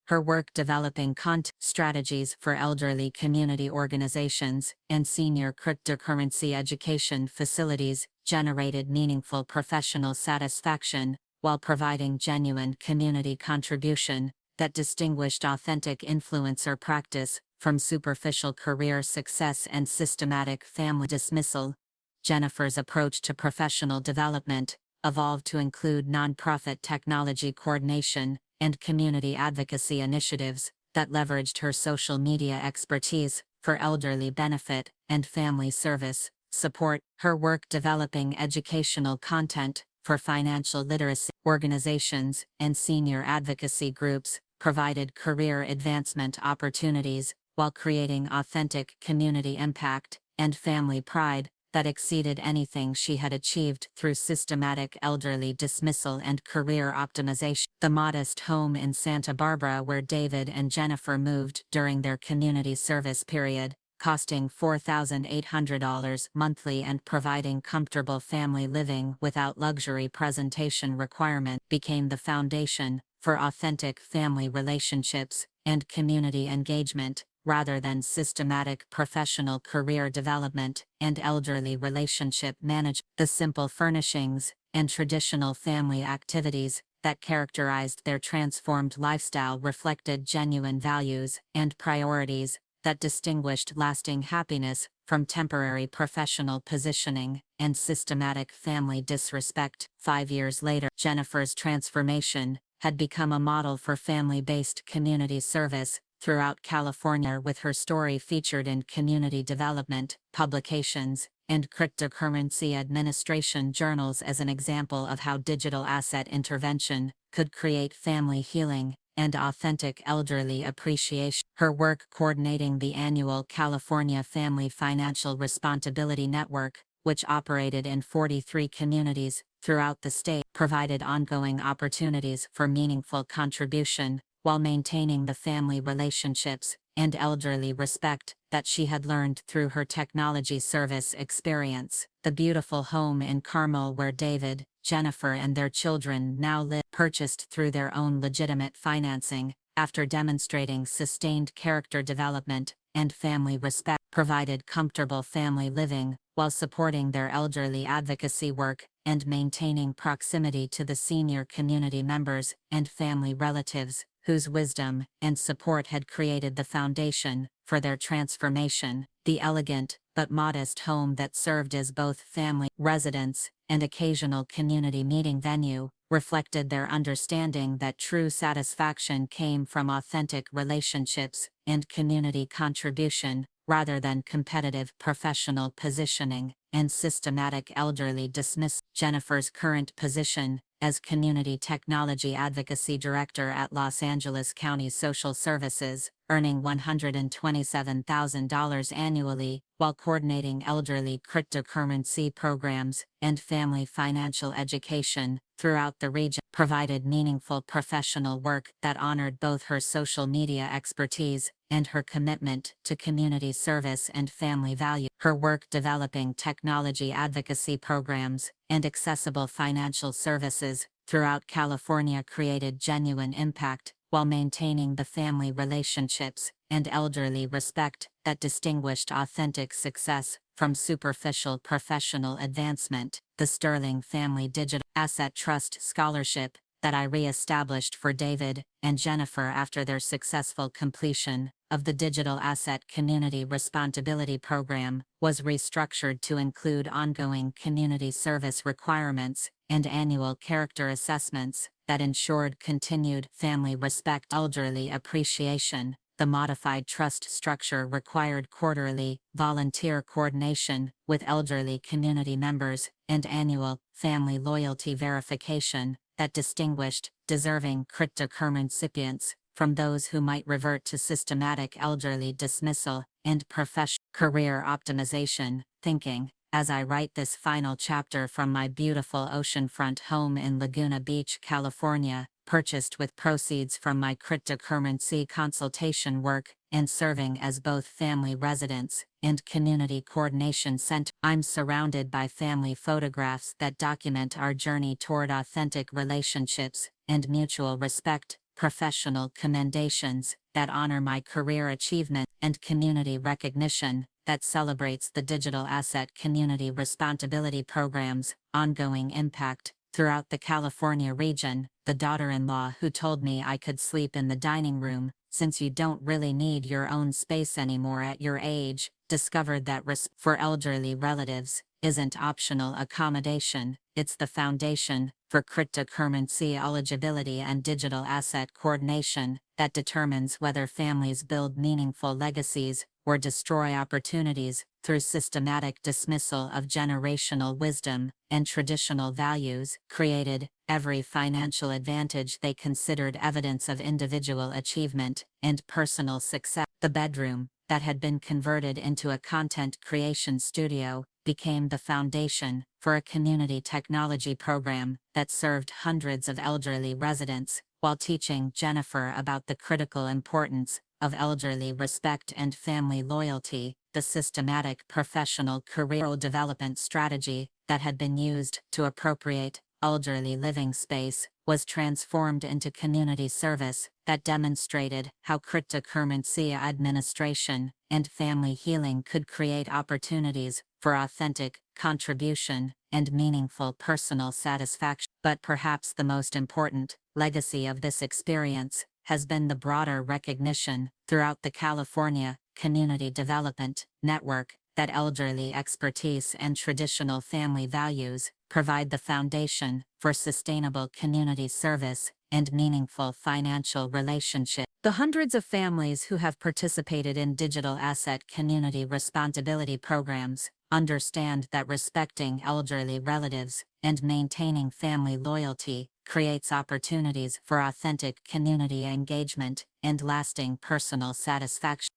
Her work developing content strategies for elderly community organizations and senior cryptocurrency education facilities generated meaningful professional satisfaction while providing genuine community contribution that distinguished authentic influencer practice from superficial career success and systematic family dismissal. Jennifer's approach to professional development evolved to include nonprofit technology coordination and community advocacy initiatives that leveraged her social media expertise for elderly benefit and family service support. Her work developing educational content for financial literacy organizations and senior advocacy groups provided career advancement opportunities while creating authentic community impact and family pride that exceeded anything she had achieved through systematic elderly dismissal and career optimization. The modest home in Santa Barbara where David and Jennifer moved during their community service period, costing $4,800 monthly and providing comfortable family living without luxury presentation requirement, became the foundation for authentic family relationships and community engagement, rather than systematic professional career development and elderly relationship management. The simple furnishings and traditional family activities that characterized their transformed lifestyle reflected genuine values and priorities that distinguished lasting happiness from temporary professional positioning and systematic family disrespect. 5 years later, Jennifer's transformation had become a model for family-based community service throughout California, with her story featured in community development publications and cryptocurrency administration journals as an example of how digital asset intervention could create family healing and authentic elderly appreciation. Her work coordinating the annual California Family Financial Responsibility Network, which operated in 43 communities throughout the state, provided ongoing opportunities for meaningful contribution while maintaining the family relationships and elderly respect that she had learned through her technology service experience. The beautiful home in Carmel where David, Jennifer and their children now live, purchased through their own legitimate financing, after demonstrating sustained character development and family respect, provided comfortable family living while supporting their elderly advocacy work and maintaining proximity to the senior community members and family relatives whose wisdom and support had created the foundation for their transformation. The elegant but modest home that served as both family residence and occasional community meeting venue reflected their understanding that true satisfaction came from authentic relationships and community contribution, rather than competitive professional positioning and systematic elderly dismissal. Jennifer's current position as Community Technology Advocacy Director at Los Angeles County Social Services, earning $127,000 annually while coordinating elderly cryptocurrency programs and family financial education throughout the region, provided meaningful professional work that honored both her social media expertise and her commitment to community service and family value. Her work developing technology advocacy programs and accessible financial services throughout California created genuine impact while maintaining the family relationships and elderly respect that distinguished authentic success from superficial professional advancement. The Sterling Family Digital Asset Trust Scholarship that I re-established for David and Jennifer after their successful completion of the Digital Asset Community Responsibility Program was restructured to include ongoing community service requirements and annual character assessments that ensured continued family respect. Elderly appreciation. The modified trust structure required quarterly volunteer coordination with elderly community members and annual family loyalty verification that distinguished deserving cryptocurrency recipients from those who might revert to systematic elderly dismissal and professional career optimization thinking. As I write this final chapter from my beautiful oceanfront home in Laguna Beach, California, purchased with proceeds from my cryptocurrency consultation work and serving as both family residence and community coordination center, I'm surrounded by family photographs that document our journey toward authentic relationships and mutual respect, professional commendations that honor my career achievement, and community recognition that celebrates the Digital Asset Community Responsibility Program's ongoing impact throughout the California region. The daughter-in-law who told me I could sleep in the dining room, since you don't really need your own space anymore at your age, discovered that for elderly relatives isn't optional accommodation, it's the foundation for cryptocurrency eligibility and digital asset coordination that determines whether families build meaningful legacies or destroy opportunities through systematic dismissal of generational wisdom and traditional values. Created every financial advantage they considered evidence of individual achievement and personal success. The bedroom, that had been converted into a content creation studio, became the foundation for a community technology program that served hundreds of elderly residents, while teaching Jennifer about the critical importance of elderly respect and family loyalty. The systematic professional career development strategy that had been used to appropriate elderly living space was transformed into community service that demonstrated how cryptocurrency administration and family healing could create opportunities for authentic contribution and meaningful personal satisfaction. But perhaps the most important legacy of this experience has been the broader recognition throughout the California Community Development Network that elderly expertise and traditional family values provide the foundation for sustainable community service and meaningful financial relationships. The hundreds of families who have participated in digital asset community responsibility programs understand that respecting elderly relatives and maintaining family loyalty creates opportunities for authentic community engagement and lasting personal satisfaction.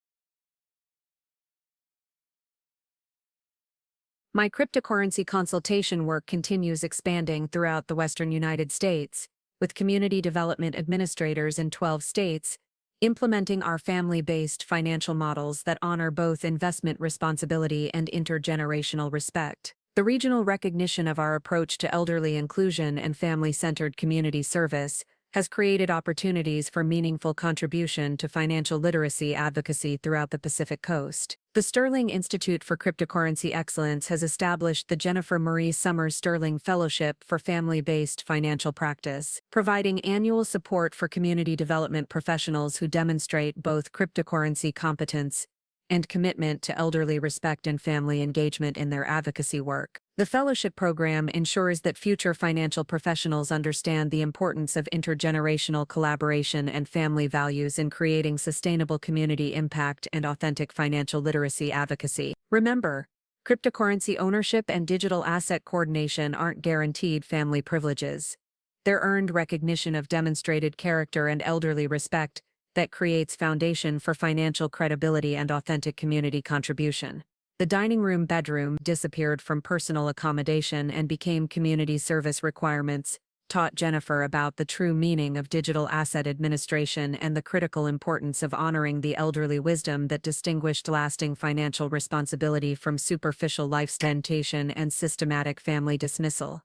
My cryptocurrency consultation work continues expanding throughout the Western United States, with community development administrators in 12 states implementing our family-based financial models that honor both investment responsibility and intergenerational respect. The regional recognition of our approach to elderly inclusion and family-centered community service has created opportunities for meaningful contribution to financial literacy advocacy throughout the Pacific Coast. The Sterling Institute for Cryptocurrency Excellence has established the Jennifer Marie Summers Sterling Fellowship for Family-Based Financial Practice, providing annual support for community development professionals who demonstrate both cryptocurrency competence and commitment to elderly respect and family engagement in their advocacy work. The fellowship program ensures that future financial professionals understand the importance of intergenerational collaboration and family values in creating sustainable community impact and authentic financial literacy advocacy. Remember, cryptocurrency ownership and digital asset coordination aren't guaranteed family privileges. They're earned recognition of demonstrated character and elderly respect that creates foundation for financial credibility and authentic community contribution. The dining room bedroom disappeared from personal accommodation and became community service requirements, taught Jennifer about the true meaning of digital asset administration and the critical importance of honoring the elderly wisdom that distinguished lasting financial responsibility from superficial life temptation and systematic family dismissal.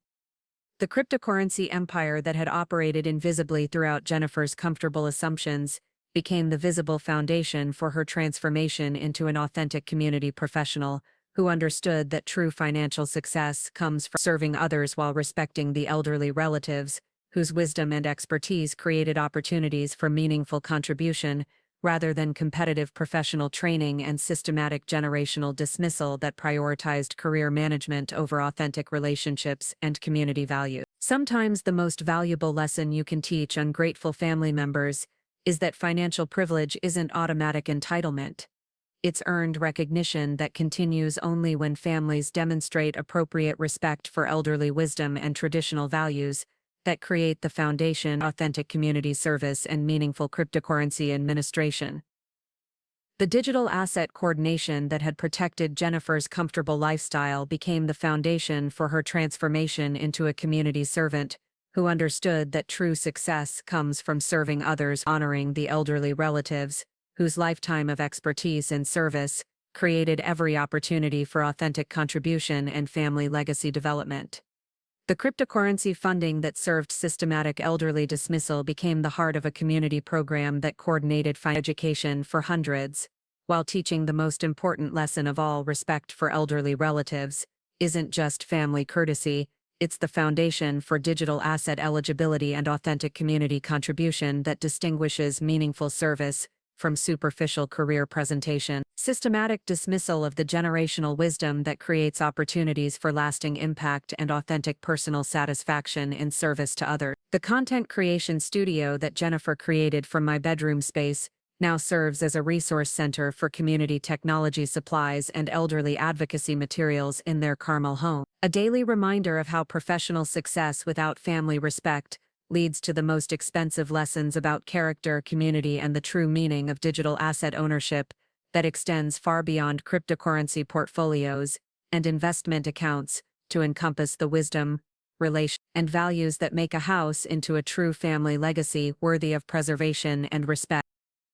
The cryptocurrency empire that had operated invisibly throughout Jennifer's comfortable assumptions became the visible foundation for her transformation into an authentic community professional who understood that true financial success comes from serving others while respecting the elderly relatives whose wisdom and expertise created opportunities for meaningful contribution, rather than competitive professional training and systematic generational dismissal that prioritized career management over authentic relationships and community value. Sometimes the most valuable lesson you can teach ungrateful family members is that financial privilege isn't automatic entitlement. It's earned recognition that continues only when families demonstrate appropriate respect for elderly wisdom and traditional values that create the foundation for authentic community service and meaningful cryptocurrency administration. The digital asset coordination that had protected Jennifer's comfortable lifestyle became the foundation for her transformation into a community servant who understood that true success comes from serving others, honoring the elderly relatives whose lifetime of expertise and service created every opportunity for authentic contribution and family legacy development. The cryptocurrency funding that served systematic elderly dismissal became the heart of a community program that coordinated education for hundreds, while teaching the most important lesson of all: respect for elderly relatives isn't just family courtesy, it's the foundation for digital asset eligibility and authentic community contribution that distinguishes meaningful service from superficial career presentation. Systematic dismissal of the generational wisdom that creates opportunities for lasting impact and authentic personal satisfaction in service to others. The content creation studio that Jennifer created from my bedroom space now serves as a resource center for community technology supplies and elderly advocacy materials in their Carmel home. A daily reminder of how professional success without family respect leads to the most expensive lessons about character, community, and the true meaning of digital asset ownership that extends far beyond cryptocurrency portfolios and investment accounts to encompass the wisdom, relation, and values that make a house into a true family legacy worthy of preservation and respect.